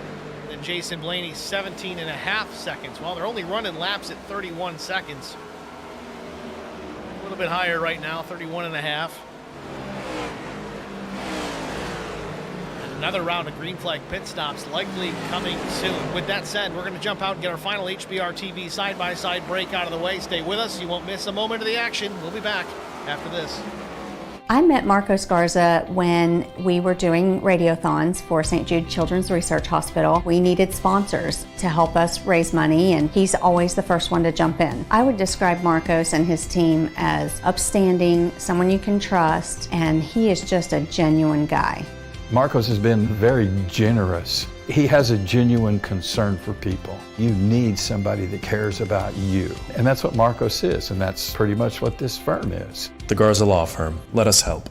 Then Jason Blaney, 17 and a half seconds. Well, they're only running laps at 31 seconds. A little bit higher right now, 31 and a half. Another round of green flag pit stops likely coming soon. With that said, we're going to jump out and get our final HBR TV side-by-side break out of the way. Stay with us. You won't miss a moment of the action. We'll be back after this. I met Marcos Garza when we were doing radiothons for St. Jude Children's Research Hospital. We needed sponsors to help us raise money, and he's always the first one to jump in. I would describe Marcos and his team as upstanding, someone you can trust, and he is just a genuine guy. Marcos has been very generous. He has a genuine concern for people. You need somebody that cares about you. And that's what Marcos is, and that's pretty much what this firm is. The Garza Law Firm. Let us help.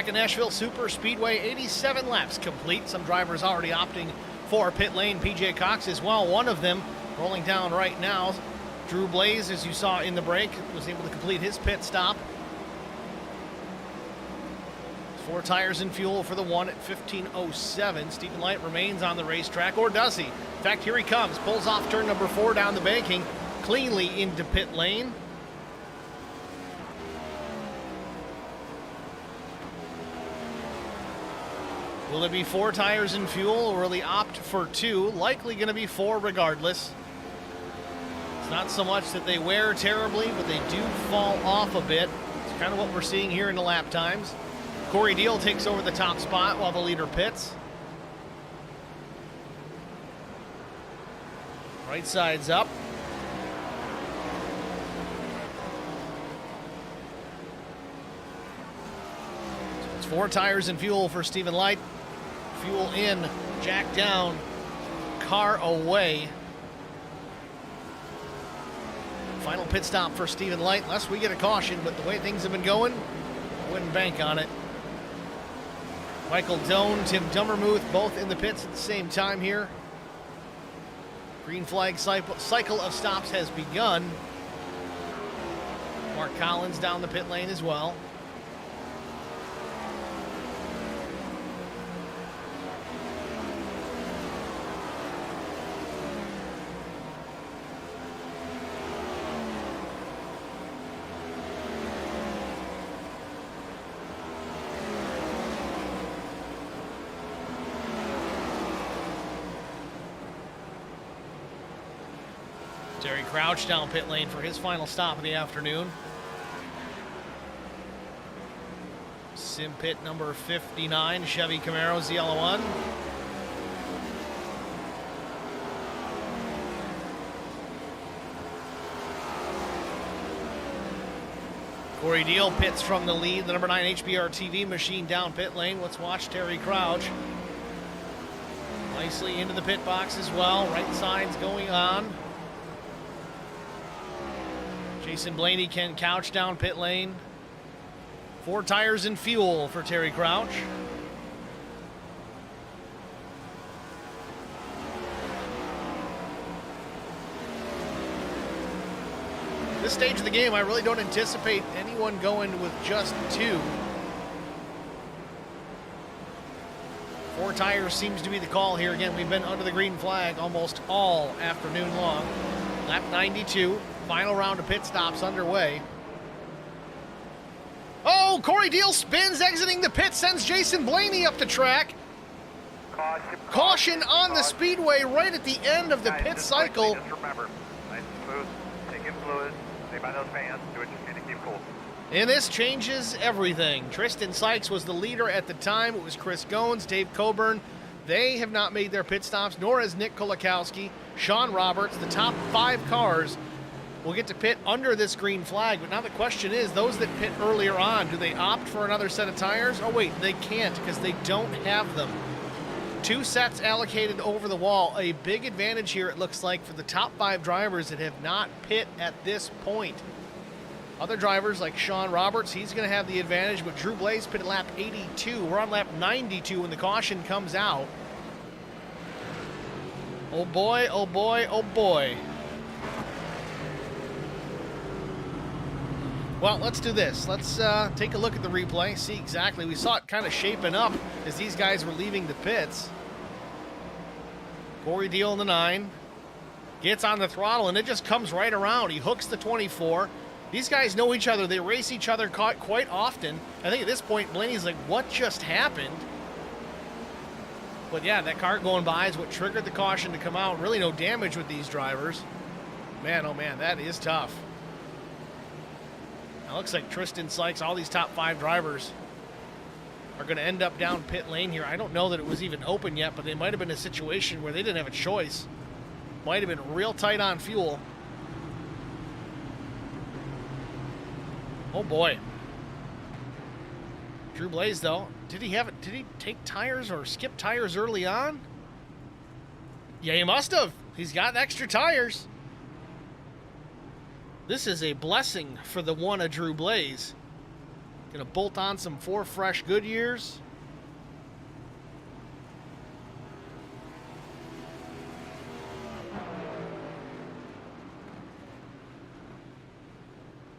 Back at Nashville Superspeedway, 87 laps complete. Some drivers already opting for pit lane. PJ Cox as well, one of them rolling down right now. Drew Blaze, as you saw in the break, was able to complete his pit stop. 4 tires and fuel for the one at 15:07. Stephen Light remains on the racetrack, or does he? In fact, here he comes. Pulls off turn number 4 down the banking, cleanly into pit lane. Will it be 4 tires and fuel, or will he opt for 2? Likely going to be 4 regardless. It's not so much that they wear terribly, but they do fall off a bit. It's kind of what we're seeing here in the lap times. Corey Deal takes over the top spot while the leader pits. Right side's up. So it's 4 tires and fuel for Stephen Light. Fuel in, jack down, car away. Final pit stop for Stephen Light, unless we get a caution, but the way things have been going, I wouldn't bank on it. Michael Doan, Tim Dummermuth, both in the pits at the same time here. Green flag cycle of stops has begun. Mark Collins down the pit lane as well. Terry Crouch down pit lane for his final stop of the afternoon. Sim pit number 59, Chevy Camaro ZL1. Corey Deal pits from the lead, the number 9 HBR TV machine down pit lane. Let's watch Terry Crouch. Nicely into the pit box as well. Right side's going on. Jason Blaney, Ken Couch down pit lane. 4 tires and fuel for Terry Crouch. At this stage of the game, I really don't anticipate anyone going with just 2. 4 tires seems to be the call here. Again, we've been under the green flag almost all afternoon long. Lap 92. Final round of pit stops underway. Oh, Corey Deal spins, exiting the pit, sends Jason Blaney up the track. Caution on the speedway right at the end of the pit cycle. Just remember, nice and smooth, take in fluid, stay by those fans, do what you can to keep cool. And this changes everything. Tristan Sykes was the leader at the time. It was Chris Goins, Dave Coburn. They have not made their pit stops, nor has Nick Kolakowski, Sean Roberts. The top 5 cars will get to pit under this green flag. But now the question is, those that pit earlier on, do they opt for another set of tires? Oh wait, they can't because they don't have them. 2 sets allocated over the wall. A big advantage here, it looks like, for the top 5 drivers that have not pit at this point. Other drivers like Sean Roberts, he's going to have the advantage, but Drew Blaze pitted lap 82. We're on lap 92 when the caution comes out. Oh boy, oh boy, oh boy. Well, let's do this. Let's take a look at the replay, see exactly. We saw it kind of shaping up as these guys were leaving the pits. Corey Deal in the 9 gets on the throttle, and it just comes right around. He hooks the 24. These guys know each other. They race each other quite often. I think at this point, Blaney's like, what just happened? But yeah, that car going by is what triggered the caution to come out. Really no damage with these drivers. Man, oh man, that is tough. Now, looks like Tristan Sykes, all these top 5 drivers are going to end up down pit lane here. I don't know that it was even open yet, but they might have been in a situation where they didn't have a choice. Might have been real tight on fuel. Oh boy. Drew Blaze, though, did he take tires or skip tires early on? Yeah, he must have. He's got extra tires. This is a blessing for the one of Drew Blaze, Gonna bolt on some 4 fresh Goodyears.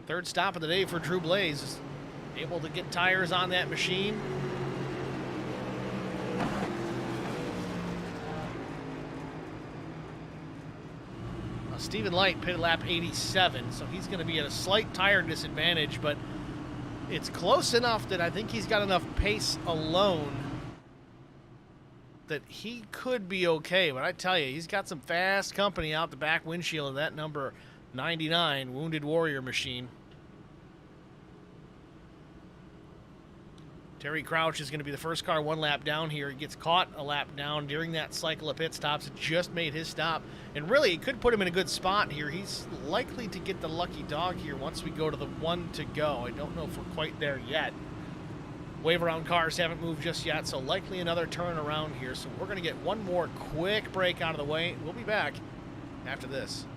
Third stop of the day for Drew Blaze. Able to get tires on that machine. Stephen Light pitted lap 87, so he's going to be at a slight tire disadvantage, but it's close enough that I think he's got enough pace alone that he could be okay. But I tell you, he's got some fast company out the back windshield of that number 99 Wounded Warrior machine. Terry Crouch is going to be the first car 1 lap down here. He gets caught a lap down during that cycle of pit stops. It just made his stop. And really, it could put him in a good spot here. He's likely to get the lucky dog here once we go to the 1 to go. I don't know if we're quite there yet. Wave around cars haven't moved just yet, so likely another turn around here. So we're going to get one more quick break out of the way. We'll be back after this.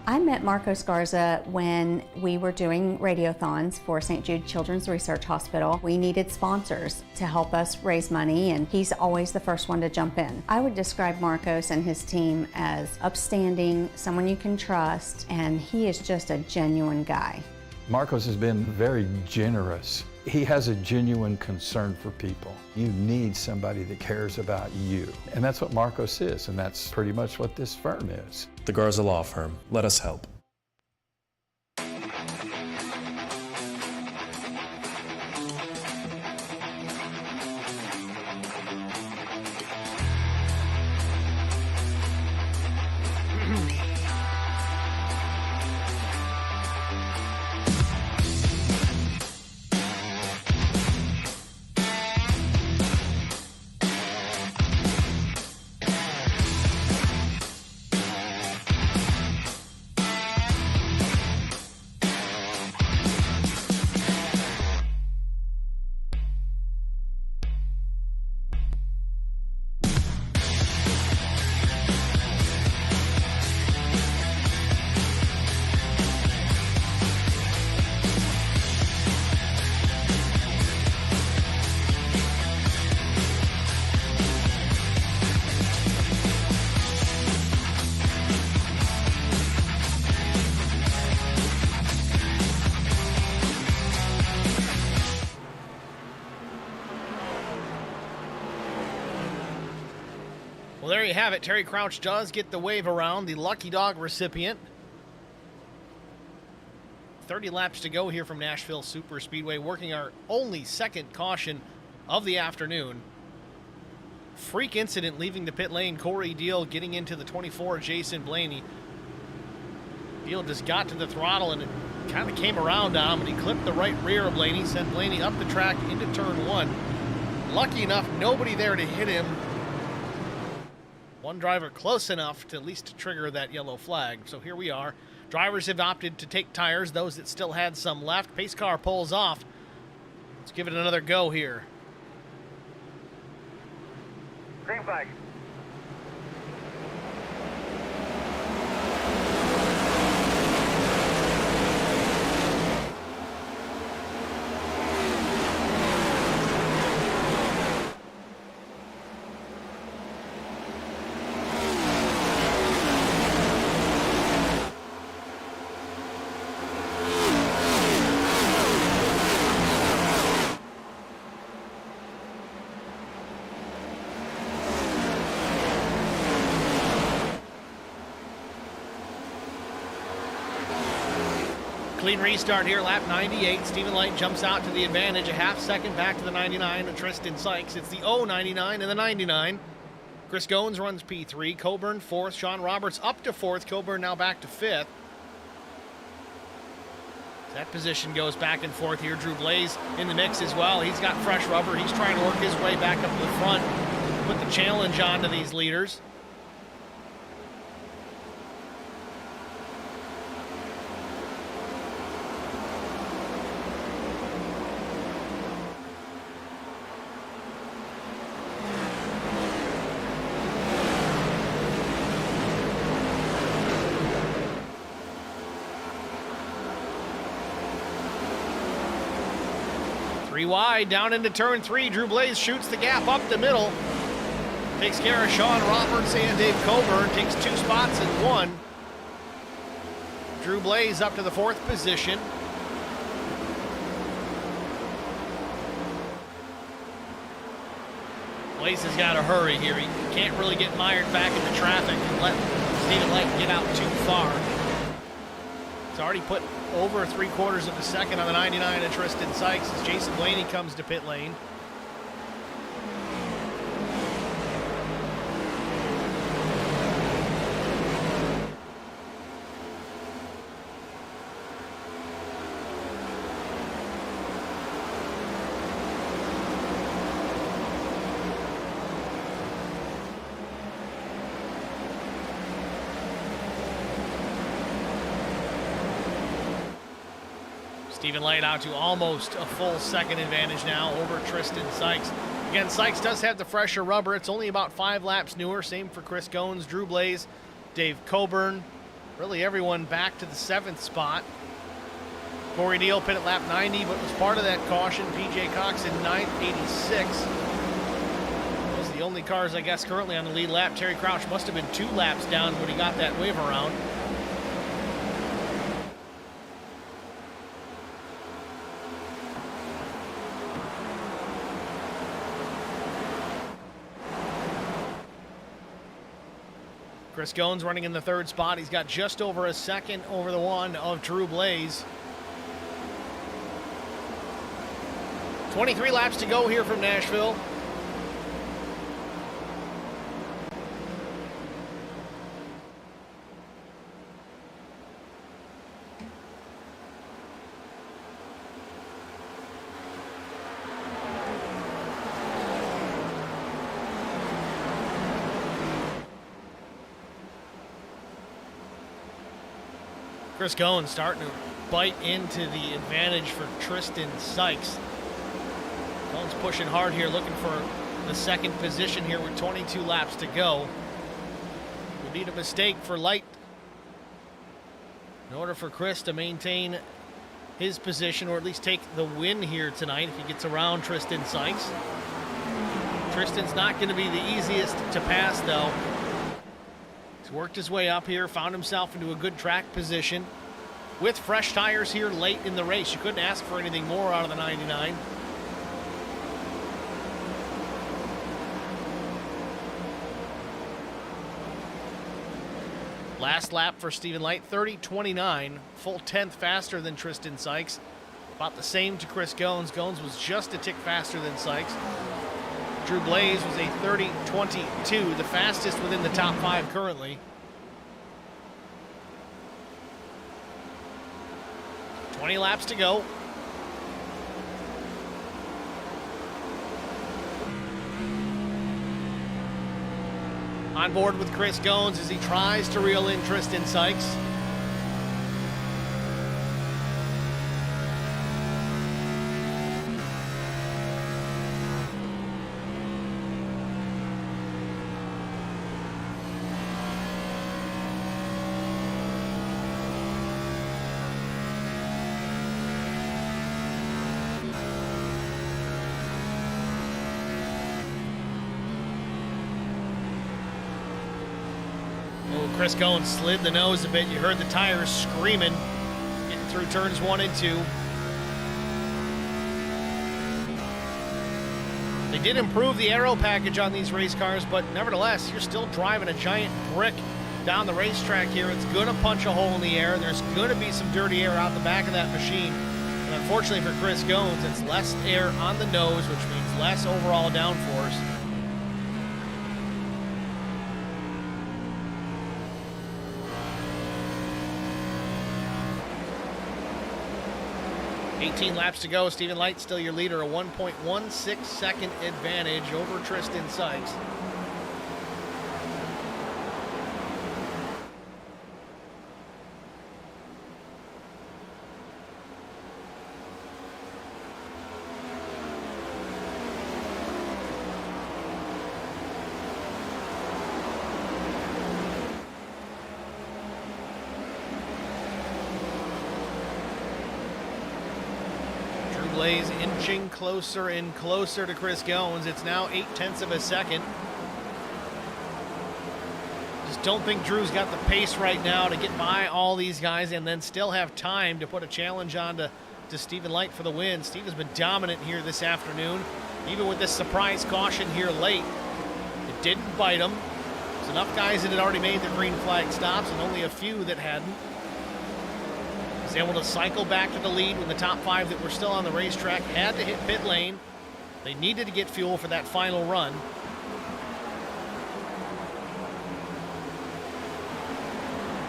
I met Marco Scarza when we were doing radiothons for St. Jude Children's Research Hospital. We needed sponsors to help us raise money, and he's always the first one to jump in. I would describe Marcos and his team as upstanding, someone you can trust, and he is just a genuine guy. Marcos has been very generous. He has a genuine concern for people. You need somebody that cares about you. And that's what Marcos is, and that's pretty much what this firm is. The Garza Law Firm. Let us help. Well, there you have it. Terry Crouch does get the wave around, the lucky dog recipient. 30 laps to go here from Nashville Superspeedway, working our only second caution of the afternoon. Freak incident leaving the pit lane. Corey Deal getting into the 24, Jason Blaney. Deal just got to the throttle and it kind of came around on him, and he clipped the right rear of Blaney, sent Blaney up the track into turn 1. Lucky enough, nobody there to hit him. One driver close enough to at least trigger that yellow flag. So here we are. Drivers have opted to take tires, those that still had some left. Pace car pulls off. Let's give it another go here. Green flag. Clean restart here, lap 98. Stephen Light jumps out to the advantage, a half second back to the 99 of Tristan Sykes. It's the 099 and the 99. Chris Goins runs P3, Coburn 4th, Sean Roberts up to 4th, Coburn now back to 5th. That position goes back and forth here. Drew Blaze in the mix as well. He's got fresh rubber. He's trying to work his way back up to the front, put the challenge on to these leaders. Three wide, down into turn 3. Drew Blaze shoots the gap up the middle. Takes care of Sean Roberts and Dave Coburn. Takes 2 spots and 1. Drew Blaze up to the 4th position. Blaze has got to hurry here. He can't really get mired back into traffic and let Stephen Light get out too far. He's already put over 3/4 of a second on the 99 of Tristan Sykes as Jason Blaney comes to pit lane. Stephen Light out to almost a full second advantage now over Tristan Sykes. Again, Sykes does have the fresher rubber. It's only about 5 laps newer. Same for Chris Goins, Drew Blaze, Dave Coburn. Really everyone back to the 7th spot. Corey Neal pit at lap 90, but was part of that caution. PJ Cox in 9th, 86. Those are the only cars, I guess, currently on the lead lap. Terry Crouch must have been 2 laps down when he got that wave around. Chris Goins running in the 3rd spot. He's got just over a second over the 1 of Drew Blaze. 23 laps to go here from Nashville. Chris Goins starting to bite into the advantage for Tristan Sykes. Goins pushing hard here, looking for the 2nd position here with 22 laps to go. We need a mistake for Light in order for Chris to maintain his position, or at least take the win here tonight if he gets around Tristan Sykes. Tristan's not going to be the easiest to pass, though. He's worked his way up here, found himself into a good track position with fresh tires here late in the race. You couldn't ask for anything more out of the 99. Last lap for Stephen Light, 30:29, full 10th faster than Tristan Sykes. About the same to Chris Goins. Goins was just a tick faster than Sykes. Drew Blaze was a 30:22, the fastest within the top 5 currently. 20 laps to go. On board with Chris Goins as he tries to reel in Tristan Sykes. Chris Goins slid the nose a bit. You heard the tires screaming, getting through turns 1 and 2. They did improve the aero package on these race cars, but nevertheless, you're still driving a giant brick down the racetrack here. It's going to punch a hole in the air. There's going to be some dirty air out the back of that machine. And unfortunately for Chris Goins, it's less air on the nose, which means less overall downforce. 18 laps to go. Stephen Light still your leader, a 1.16 second advantage over Tristan Sykes. Blaze inching closer and closer to Chris Goins. It's now 0.8 of a second. Just don't think Drew's got the pace right now to get by all these guys and then still have time to put a challenge on to Stephen Light for the win. Steve has been dominant here this afternoon, even with this surprise caution here late. It didn't bite him. There's enough guys that had already made their green flag stops and only a few that hadn't. Was able to cycle back to the lead when the top 5 that were still on the racetrack had to hit pit lane. They needed to get fuel for that final run.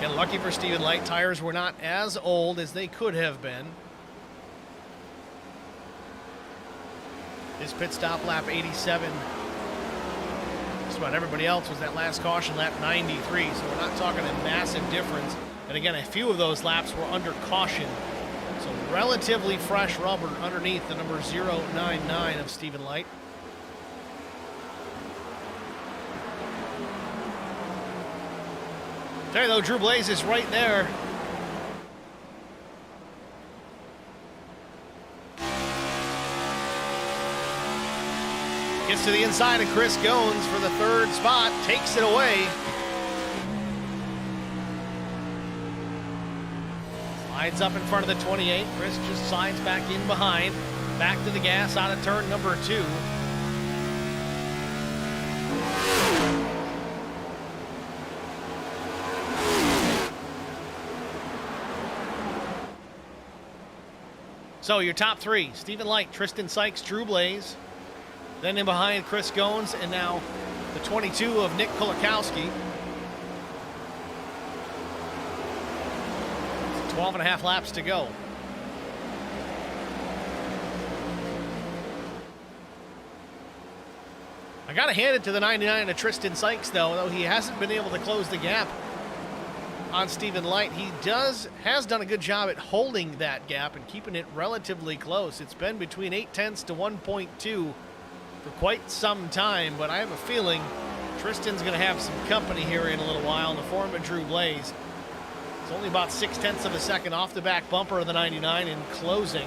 And lucky for Stephen Light, tires were not as old as they could have been. His pit stop lap 87. Just about everybody else was that last caution lap 93, so we're not talking a massive difference. And again, a few of those laps were under caution. So relatively fresh rubber underneath the number 099 of Stephen Light. Tell you though, Drew Blaze is right there. Gets to the inside of Chris Goins for the 3rd spot, takes it away. Slides up in front of the 28. Chris just slides back in behind. Back to the gas out of turn number 2. So your top 3, Stephen Light, Tristan Sykes, Drew Blaze. Then in behind Chris Goins, and now the 22 of Nick Kulikowski. 12.5 laps to go. I gotta hand it to the 99 of Tristan Sykes, though he hasn't been able to close the gap on Stephen Light. He has done a good job at holding that gap and keeping it relatively close. It's been between 0.8 to 1.2 for quite some time, but I have a feeling Tristan's going to have some company here in a little while in the form of Drew Blaze. It's only about 0.6 of a second off the back bumper of the 99 in closing.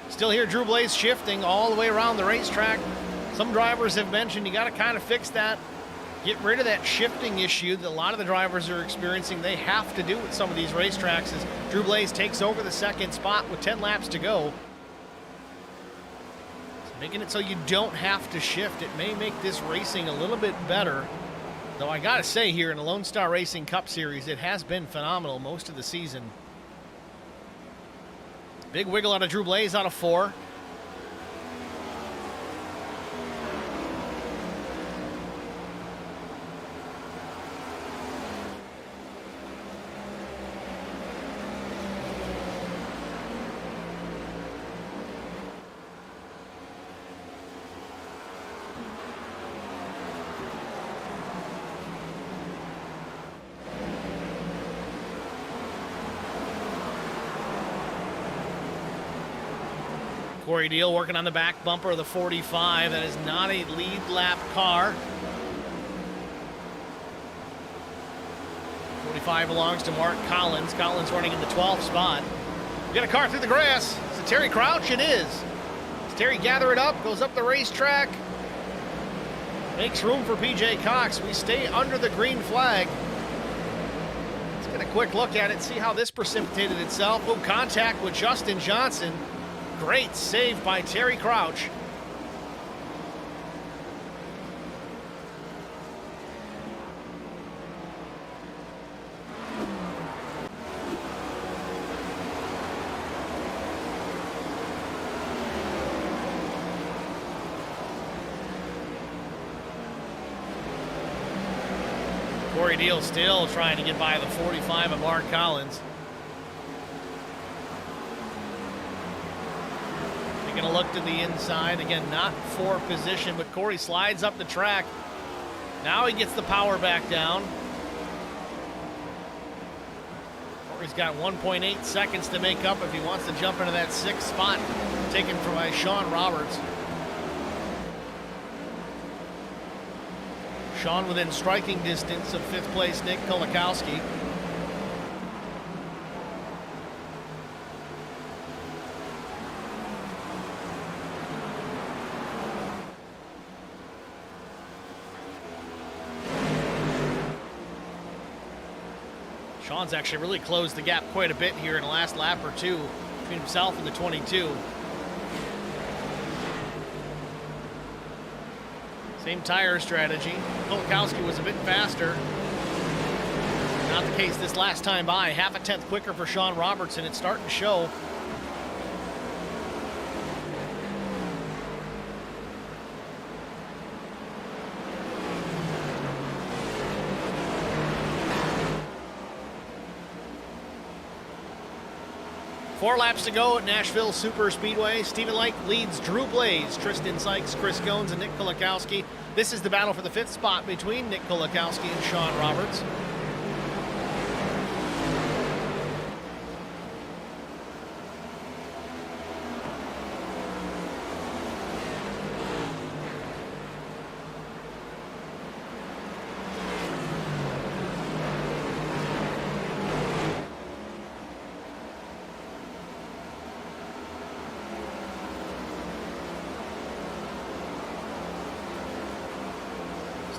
Still hear Drew Blaze shifting all the way around the racetrack. Some drivers have mentioned you got to kind of fix that. Get rid of that shifting issue that a lot of the drivers are experiencing. They have to do with some of these racetracks as Drew Blaze takes over the 2nd spot with 10 laps to go. So making it so you don't have to shift. It may make this racing a little bit better. Though I got to say here in the Lonestar Racing Cup Series, it has been phenomenal most of the season. Big wiggle out of Drew Blaze out of 4. Corey Deal working on the back bumper of the 45. That is not a lead lap car. 45 belongs to Mark Collins. Collins running in the 12th spot. We got a car through the grass. Is it Terry Crouch? It is. Does Terry gather it up, goes up the racetrack, makes room for PJ Cox. We stay under the green flag. Let's get a quick look at it, see how this precipitated itself. Oh, contact with Justin Johnson. Great save by Terry Crouch. Corey Deal still trying to get by the 45 of Mark Collins. Taking a look to the inside. Again, not for position, but Corey slides up the track. Now he gets the power back down. Corey's got 1.8 seconds to make up if he wants to jump into that 6th spot taken by Sean Roberts. Sean within striking distance of 5th place Nick Kulikowski. Sean's actually really closed the gap quite a bit here in the last lap or two between himself and the 22. Same tire strategy. Kulikowski was a bit faster. Not the case this last time by. Half a tenth quicker for Sean Robertson. It's starting to show. Four laps to go at Nashville Superspeedway. Stephen Light leads Drew Blaze, Tristan Sykes, Chris Goins, and Nick Kulikowski. This is the battle for the 5th spot between Nick Kulikowski and Sean Roberts.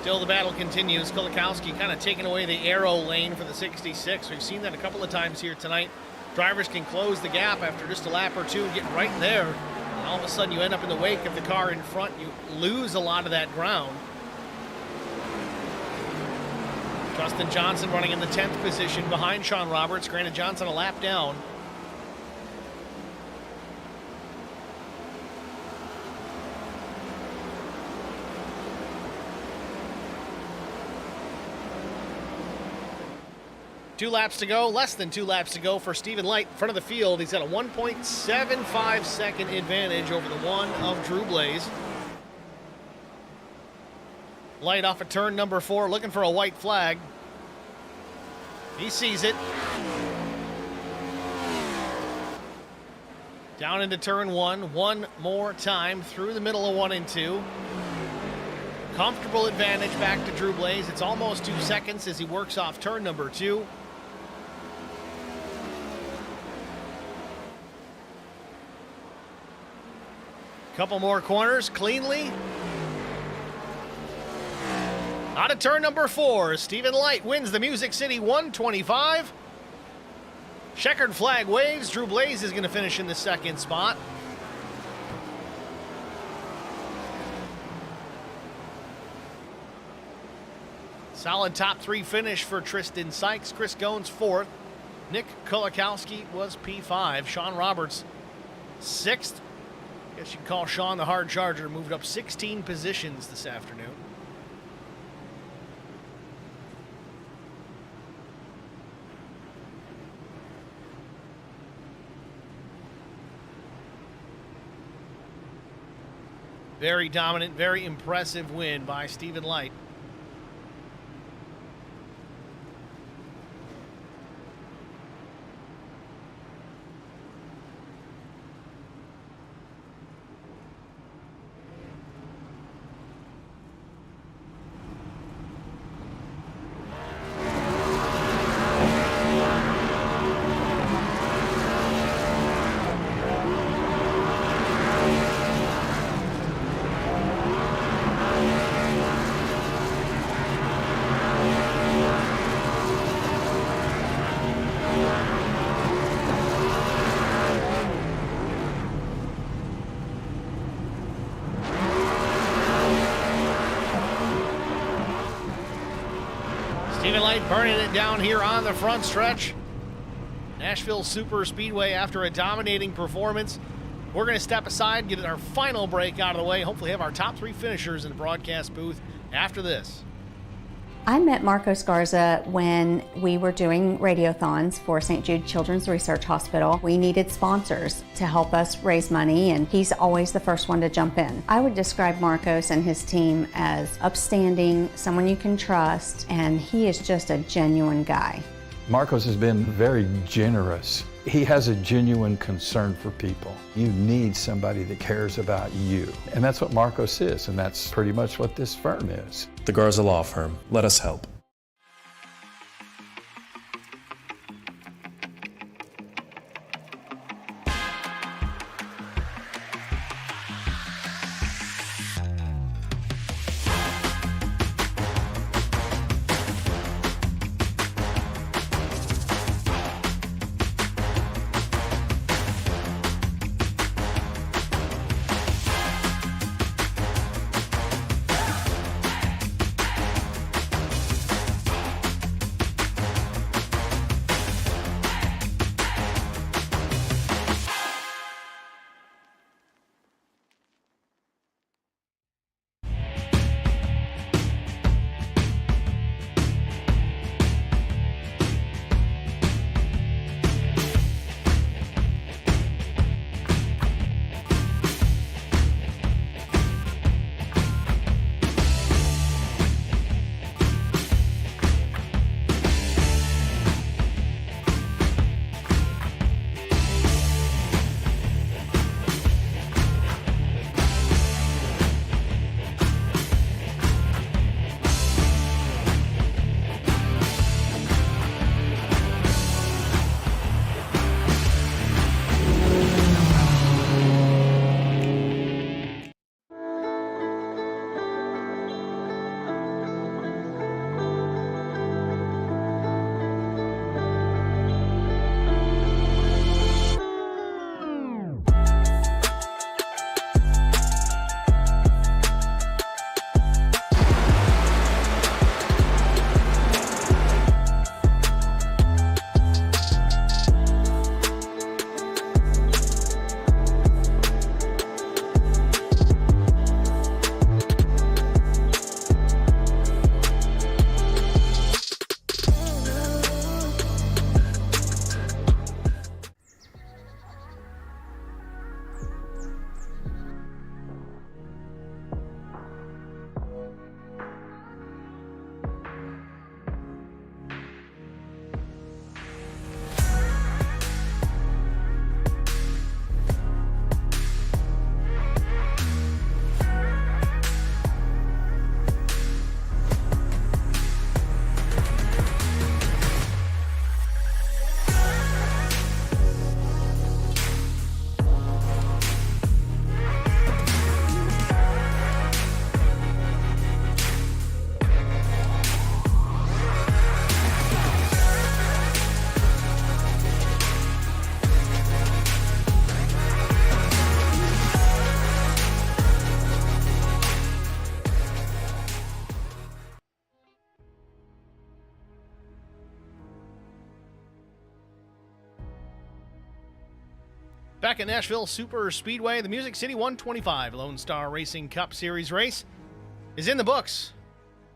Still the battle continues. Kulikowski kind of taking away the arrow lane for the 66. We've seen that a couple of times here tonight. Drivers can close the gap after just a lap or two and get right there. And all of a sudden you end up in the wake of the car in front. You lose a lot of that ground. Justin Johnson running in the 10th position behind Sean Roberts. Granted, Johnson a lap down. Two laps to go, less than 2 laps to go for Stephen Light in front of the field. He's got a 1.75 second advantage over the one of Drew Blaze. Light off of turn number 4, looking for a white flag. He sees it. Down into turn 1, one more time through the middle of 1 and 2. Comfortable advantage back to Drew Blaze. It's almost 2 seconds as he works off turn number 2. Couple more corners cleanly. Out of turn number 4, Stephen Light wins the Music City 125. Checkered flag waves. Drew Blaze is going to finish in the 2nd spot. Solid top 3 finish for Tristan Sykes. Chris Goins 4th. Nick Kulikowski was P5. Sean Roberts 6th. Guess you can call Sean the hard charger. Moved up 16 positions this afternoon. Very dominant, very impressive win by Stephen Light. Stephen Light burning it down here on the front stretch. Nashville Superspeedway after a dominating performance. We're going to step aside, get our final break out of the way, hopefully have our top 3 finishers in the broadcast booth after this. I met Marco Sgarza when we were doing radiothons for St. Jude Children's Research Hospital. We needed sponsors to help us raise money, and he's always the first one to jump in. I would describe Marcos and his team as upstanding, someone you can trust, and he is just a genuine guy. Marcos has been very generous. He has a genuine concern for people. You need somebody that cares about you. And that's what Marcos is, and that's pretty much what this firm is. The Garza Law Firm. Let us help. Back at Nashville Superspeedway, the Music City 125 Lonestar Racing Cup Series race is in the books.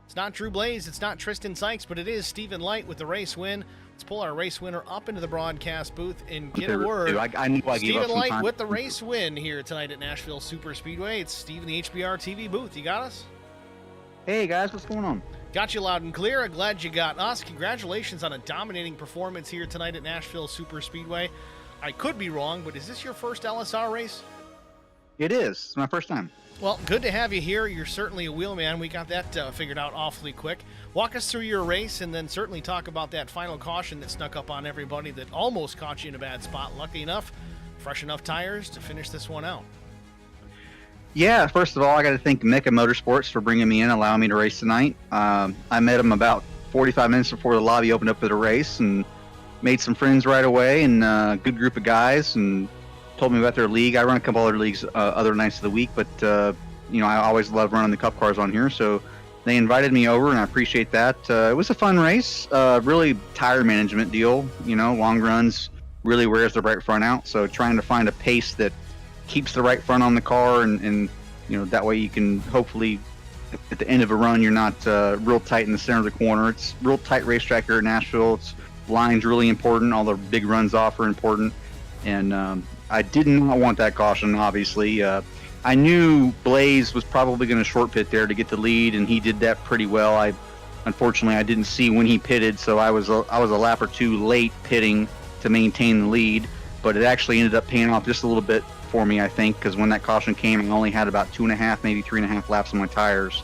It's not Drew Blaze, it's not Tristan Sykes, but it is Stephen Light with the race win. Let's pull our race winner up into the broadcast booth and get a word. I knew I gave up Stephen some Light time. with the race win here tonight at Nashville Superspeedway. It's Steve in the HBR TV booth. You got us? Hey guys, what's going on? Got you loud and clear. I'm glad you got us. Congratulations on a dominating performance here tonight at Nashville Superspeedway. I could be wrong, but is this your first LSR race? It is. It's my first time. Well, good to have you here. You're certainly a wheelman. We got that figured out awfully quick. Walk us through your race and then certainly talk about that final caution that snuck up on everybody that almost caught you in a bad spot. Lucky enough, fresh enough tires to finish this one out. Yeah, first of all, I got to thank Mecca Motorsports for bringing me in, allowing me to race tonight. I met them about 45 minutes before the lobby opened up for the race and made some friends right away, and a good group of guys, and told me about their league. I run a couple other leagues other nights of the week, but you know, I always love running the cup cars on here, so they invited me over, and I appreciate that. It was a fun race, really tire management deal. You know, long runs really wears the right front out, so trying to find a pace that keeps the right front on the car, and you know, that way you can hopefully at the end of a run, you're not real tight in the center of the corner. It's real tight racetrack here at Nashville. It's line's really important. All the big runs off are important. And I did not want that caution, obviously. I knew Blaze was probably going to short pit there to get the lead, and he did that pretty well. Unfortunately, I didn't see when he pitted, so I was a lap or two late pitting to maintain the lead. But it actually ended up paying off just a little bit for me, I think, because when that caution came, I only had about 2.5, maybe 3.5 laps on my tires.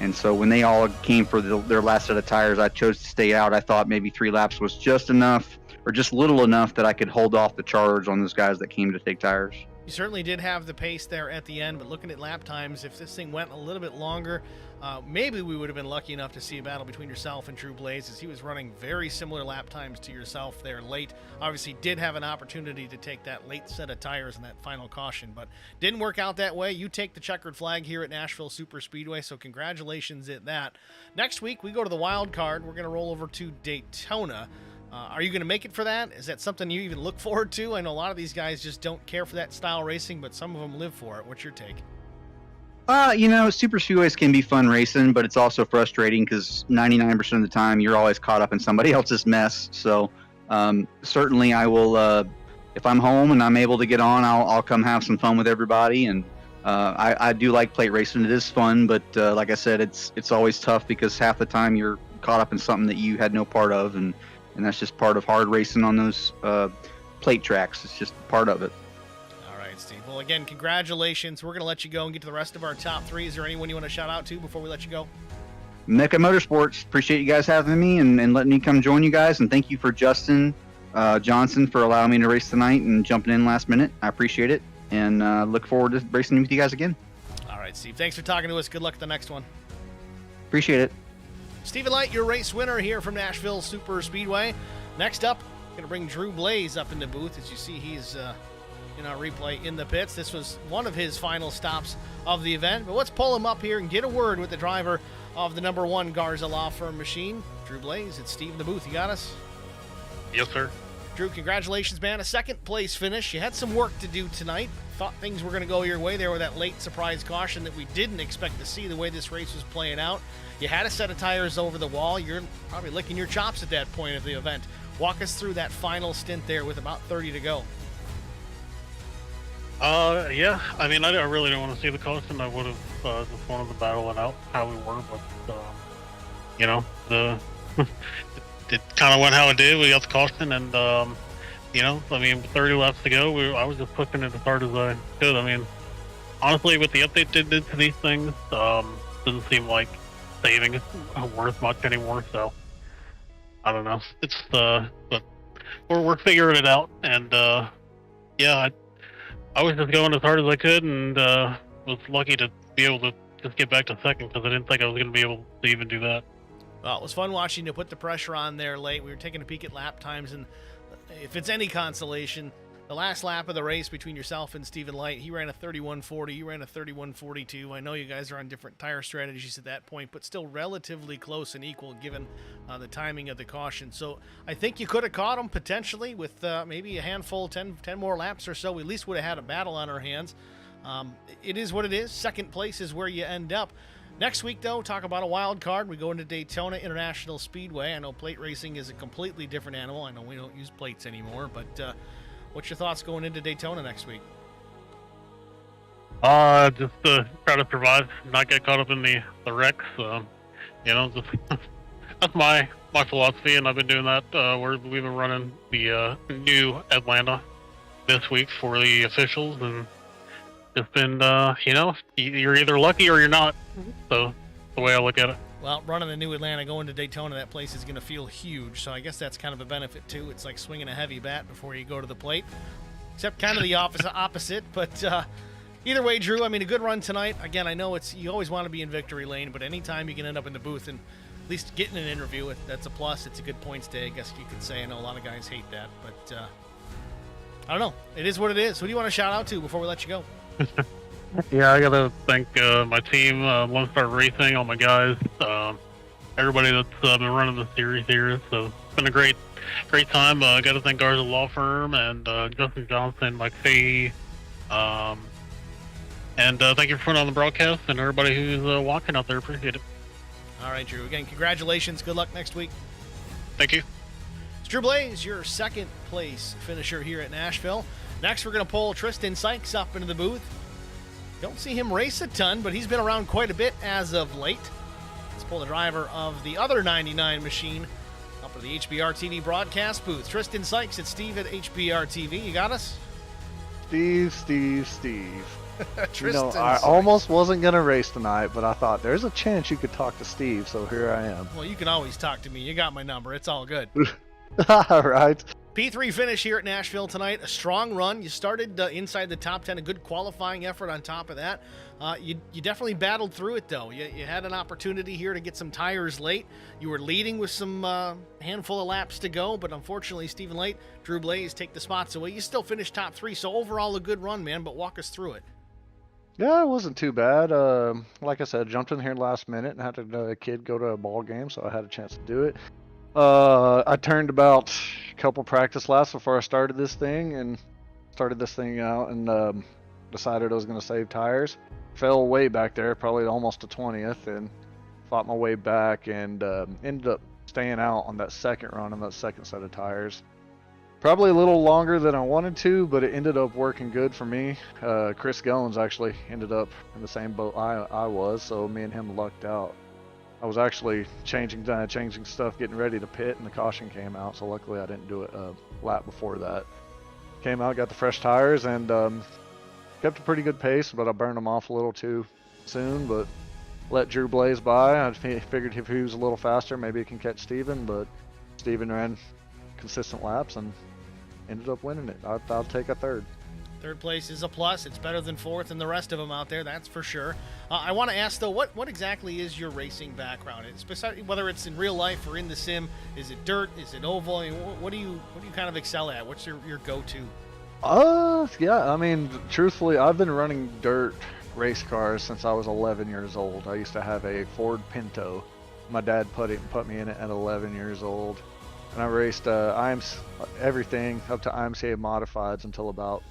And so when they all came for their last set of tires, I chose to stay out. I thought maybe 3 laps was just enough, or just little enough that I could hold off the charge on those guys that came to take tires. You certainly did have the pace there at the end, but looking at lap times, if this thing went a little bit longer, maybe we would have been lucky enough to see a battle between yourself and Drew Blaze, as he was running very similar lap times to yourself there late. Obviously did have an opportunity to take that late set of tires in that final caution, but didn't work out that way. You take the checkered flag here at Nashville Superspeedway, so congratulations at that. Next week, we go to the wild card. We're going to roll over to Daytona. Are you going to make it for that? Is that something you even look forward to? I know a lot of these guys just don't care for that style racing, but some of them live for it. What's your take? Super speedways can be fun racing, but it's also frustrating because 99% of the time you're always caught up in somebody else's mess. So certainly I will, if I'm home and I'm able to get on, I'll come have some fun with everybody. And I do like plate racing. It is fun, but like I said, it's always tough because half the time you're caught up in something that you had no part of, and that's just part of hard racing on those plate tracks. It's just part of it. All right, Steve. Well, again, congratulations. We're going to let you go and get to the rest of our top 3. Is there anyone you want to shout out to before we let you go? Mecca Motorsports. Appreciate you guys having me and letting me come join you guys. And thank you for Justin Johnson for allowing me to race tonight and jumping in last minute. I appreciate it. And look forward to racing with you guys again. All right, Steve. Thanks for talking to us. Good luck at the next one. Appreciate it. Stephen Light, your race winner here from Nashville Superspeedway. Next up, going to bring Drew Blaze up in the booth. As you see, he's in our replay in the pits. This was one of his final stops of the event. But let's pull him up here and get a word with the driver of the number 1 Garza Law Firm machine, Drew Blaze. It's Steve in the booth. You got us? Yes, sir. Drew, congratulations, man. A second place finish. You had some work to do tonight. Thought things were going to go your way there with that late surprise caution that we didn't expect to see the way this race was playing out. You had a set of tires over the wall. You're probably licking your chops at that point of the event. Walk us through that final stint there with about 30 to go. Yeah. I mean, I really didn't want to see the caution. I would have just wanted to battle it out how we were, but it kind of went how it did. We got the caution, and I mean, 30 laps to go, I was just pushing it as hard as I could. I mean, honestly, with the update they did to these things, doesn't seem like saving is worth much anymore. So I don't know. It's but we're figuring it out, and I was just going as hard as I could, and was lucky to be able to just get back to second because I didn't think I was going to be able to even do that. Well, it was fun watching you put the pressure on there late. We were taking a peek at lap times, and if it's any consolation, the last lap of the race between yourself and Stephen Light, he ran a 31.40, you ran a 31.42. I know you guys are on different tire strategies at that point, but still relatively close and equal given the timing of the caution. So I think you could have caught him potentially with maybe a handful, 10 more laps or so. We at least would have had a battle on our hands. It is what it is. Second place is where you end up. Next week, though, talk about a wild card. We go into Daytona International Speedway. I know plate racing is a completely different animal. I know we don't use plates anymore, but what's your thoughts going into Daytona next week? Just to try to survive, not get caught up in the wrecks. Just that's my philosophy, and I've been doing that. We've been running the new Atlanta this week for the officials, and it's been, you're either lucky or you're not. So that's the way I look at it. Well, running the new Atlanta, going to Daytona, that place is going to feel huge. So I guess that's kind of a benefit, too. It's like swinging a heavy bat before you go to the plate. Except kind of the opposite. But either way, Drew, I mean, a good run tonight. Again, I know you always want to be in victory lane, but anytime you can end up in the booth and at least getting an interview, that's a plus. It's a good points day, I guess you could say. I know a lot of guys hate that, but I don't know. It is what it is. Who do you want to shout out to before we let you go? Yeah, I gotta thank my team, Lonestar Racing, all my guys, everybody that's been running the series here. So it's been a great time. I gotta thank Garza Law Firm and Justin Johnson, Mike Fahey, And thank you for putting on the broadcast, and everybody who's watching out there. Appreciate it. All right, Drew. Again, congratulations. Good luck next week. Thank you. It's Drew Blaze, your second place finisher here at Nashville. Next, we're going to pull Tristan Sykes up into the booth. Don't see him race a ton, but he's been around quite a bit as of late. Let's pull the driver of the other 99 machine up to the HBR TV broadcast booth. Tristan Sykes, it's Steve at HBR TV. You got us? Steve. Tristan I Sykes. almost wasn't going to race tonight, but I thought there's a chance you could talk to Steve, so here I am. Well, you can always talk to me. You got my number. It's all good. All right. P3 finish here at Nashville tonight. A strong run. You started inside the top 10. A good qualifying effort on top of that. You definitely battled through it, though. You had an opportunity here to get some tires late. You were leading with some handful of laps to go, but unfortunately, Stephen Late, Drew Blaze take the spots away. You still finished top 3, so overall a good run, man, but walk us through it. Yeah, it wasn't too bad. Like I said, jumped in here last minute and had a kid go to a ball game, so I had a chance to do it. I turned about a couple practice laps before I started this thing out and decided I was going to save tires. Fell way back there, probably almost to 20th, and fought my way back and ended up staying out on that second run on that second set of tires. Probably a little longer than I wanted to, but it ended up working good for me. Chris Goins actually ended up in the same boat I was, so me and him lucked out. I was actually changing stuff, getting ready to pit, and the caution came out, so luckily I didn't do it a lap before that. Came out, got the fresh tires, and kept a pretty good pace, but I burned them off a little too soon, but let Drew Blaze by. I figured if he was a little faster, maybe he can catch Steven, but Steven ran consistent laps and ended up winning it. I'll take a third. Third place is a plus. It's better than fourth and the rest of them out there, that's for sure. I want to ask, though, what exactly is your racing background? Whether it's in real life or in the sim, is it dirt? Is it oval? I mean, what do you kind of excel at? What's your go-to? Yeah, I mean, truthfully, I've been running dirt race cars since I was 11 years old. I used to have a Ford Pinto. My dad put me in it at 11 years old. And I raced everything up to IMCA modifieds until about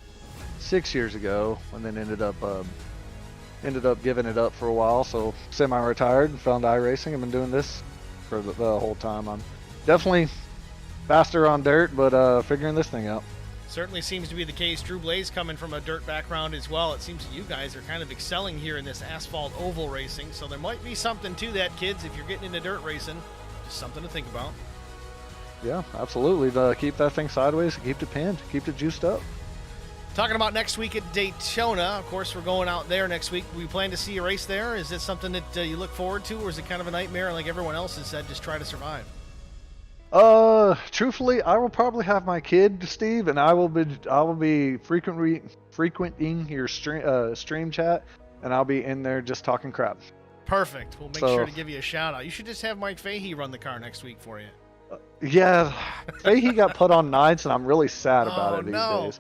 6 years ago, and then ended up giving it up for a while. So semi-retired and found iRacing. I've been doing this for the whole time. I'm definitely faster on dirt, but figuring this thing out. Certainly seems to be the case. Drew Blaze coming from a dirt background as well. It seems that you guys are kind of excelling here in this asphalt oval racing. So there might be something to that, kids, if you're getting into dirt racing. Just something to think about. Yeah, absolutely. Keep that thing sideways, keep it pinned, keep it juiced up. Talking about next week at Daytona, of course, we're going out there next week. We plan to see a race there. Is it something that you look forward to, or is it kind of a nightmare like everyone else has said, just try to survive? Truthfully, I will probably have my kid, Steve, and I will be frequenting your stream chat, and I'll be in there just talking crap. Perfect. We'll make sure to give you a shout out. You should just have Mike Fahey run the car next week for you. Yeah, Fahey got put on nights, and I'm really sad about it these days.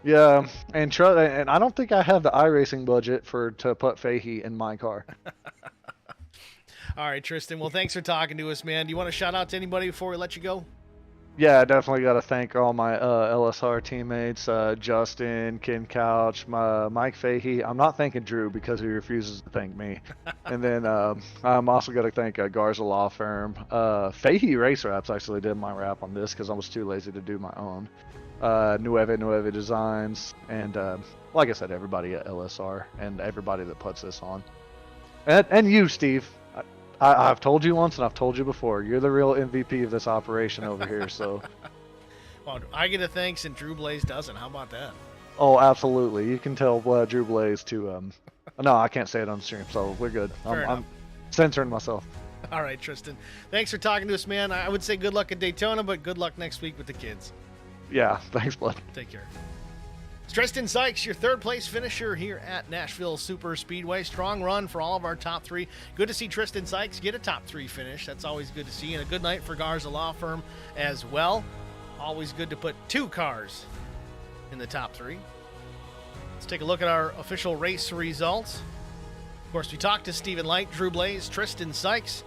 Yeah, and I don't think I have the iRacing budget to put Fahey in my car. All right, Tristan. Well, thanks for talking to us, man. Do you want to shout out to anybody before we let you go? Yeah, I definitely got to thank all my LSR teammates, Justin, Ken Couch, Mike Fahey. I'm not thanking Drew because he refuses to thank me. And then I'm also got to thank Garza Law Firm. Fahey Race Wraps actually did my wrap on this because I was too lazy to do my own. Nueve Designs, and like I said, everybody at LSR and everybody that puts this on. And you, Steve. I've told you once and I've told you before, you're the real MVP of this operation over here. So, well, I get a thanks and Drew Blaze doesn't. How about that? Oh, absolutely. You can tell Drew Blaze to. No, I can't say it on stream, so we're good. I'm censoring myself. All right, Tristan. Thanks for talking to us, man. I would say good luck at Daytona, but good luck next week with the kids. Yeah, thanks, bud. Take care. It's Tristan Sykes, your third place finisher here at Nashville Superspeedway. Strong run for all of our top three. Good to see Tristan Sykes get a top three finish. That's always good to see. And a good night for Garza Law Firm as well. Always good to put two cars in the top three. Let's take a look at our official race results. Of course, we talked to Stephen Light, Drew Blaze, Tristan Sykes.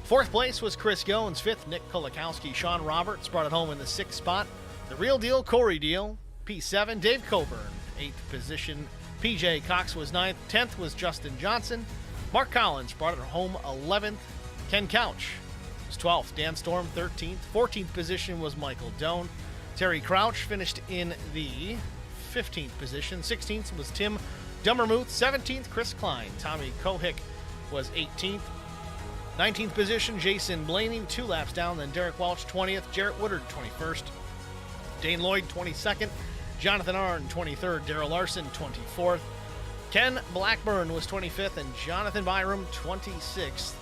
Fourth place was Chris Goins. Fifth, Nick Kolakowski. Sean Roberts brought it home in the sixth spot. The real deal, Corey Deal. P7, Dave Coburn. Eighth position, PJ Cox was 9th. 10th was Justin Johnson. Mark Collins brought it home 11th. Ken Couch was 12th. Dan Storm 13th. 14th position was Michael Doan. Terry Crouch finished in the 15th position. 16th was Tim Dummermuth. 17th, Chris Klein. Tommy Kohick was 18th. 19th position, Jason Blaney, 2 laps down. Then Derek Welch, 20th. Jarrett Woodard, 21st. Dane Lloyd, 22nd. Jonathan Arn, 23rd. Darrell Larson, 24th. Ken Blackburn was 25th. And Jonathan Byram, 26th.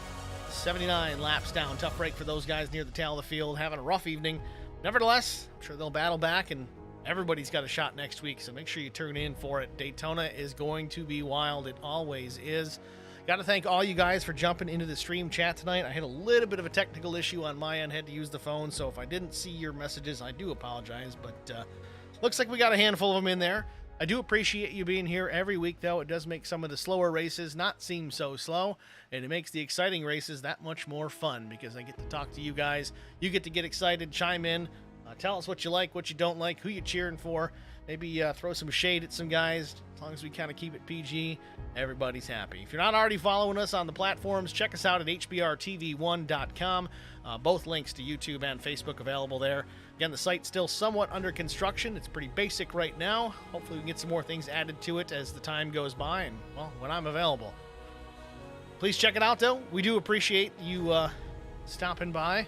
79 laps down. Tough break for those guys near the tail of the field, having a rough evening. Nevertheless, I'm sure they'll battle back, and everybody's got a shot next week, so make sure you tune in for it. Daytona is going to be wild. It always is. Got to thank all you guys for jumping into the stream chat tonight. I had a little bit of a technical issue on my end. Had to use the phone, so if I didn't see your messages, I do apologize, but looks like we got a handful of them in there. I do appreciate you being here every week, though. It does make some of the slower races not seem so slow, and it makes the exciting races that much more fun because I get to talk to you guys. You get to get excited, chime in, tell us what you like, what you don't like, who you're cheering for. Maybe throw some shade at some guys. As long as we kind of keep it PG, everybody's happy. If you're not already following us on the platforms, check us out at hbrtv1.com. Both links to YouTube and Facebook available there. Again, the site's still somewhat under construction. It's pretty basic right now. Hopefully we can get some more things added to it as the time goes by and, well, when I'm available. Please check it out, though. We do appreciate you stopping by.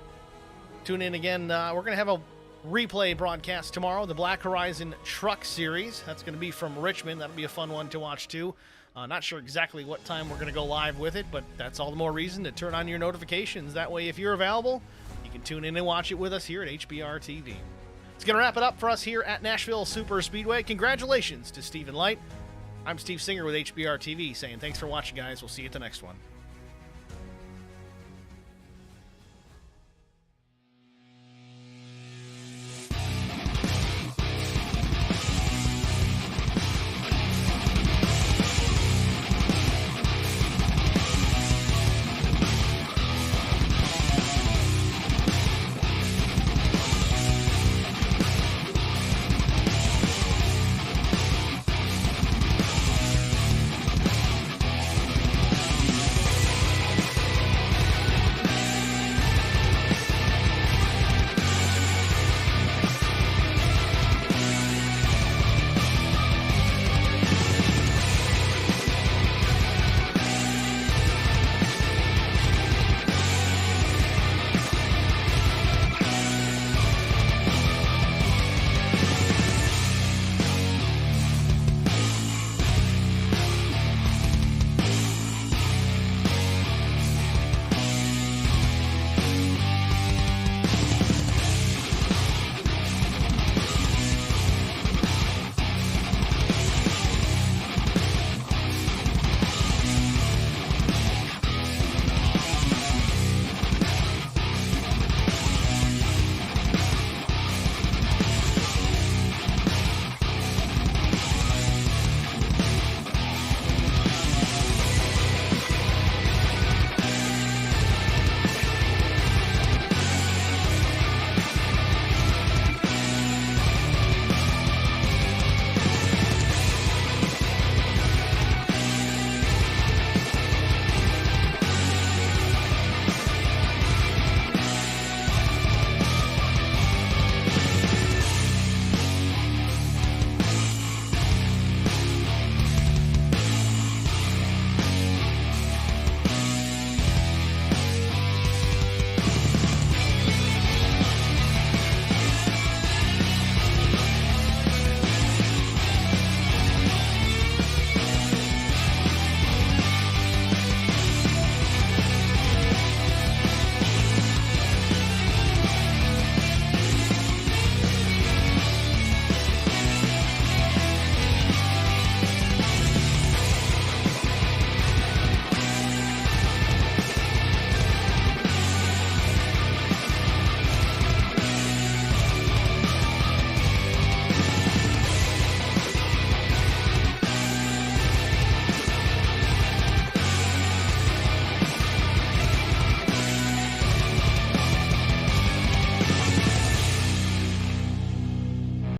Tune in again. We're going to have a replay broadcast tomorrow, the Black Horizon Truck Series. That's going to be from Richmond. That'll be a fun one to watch, too. Not sure exactly what time we're going to go live with it, but that's all the more reason to turn on your notifications. That way, if you're available, you can tune in and watch it with us here at HBR TV. It's going to wrap it up for us here at Nashville Superspeedway. Congratulations to Stephen Light. I'm Steve Singer with HBR TV saying thanks for watching, guys. We'll see you at the next one.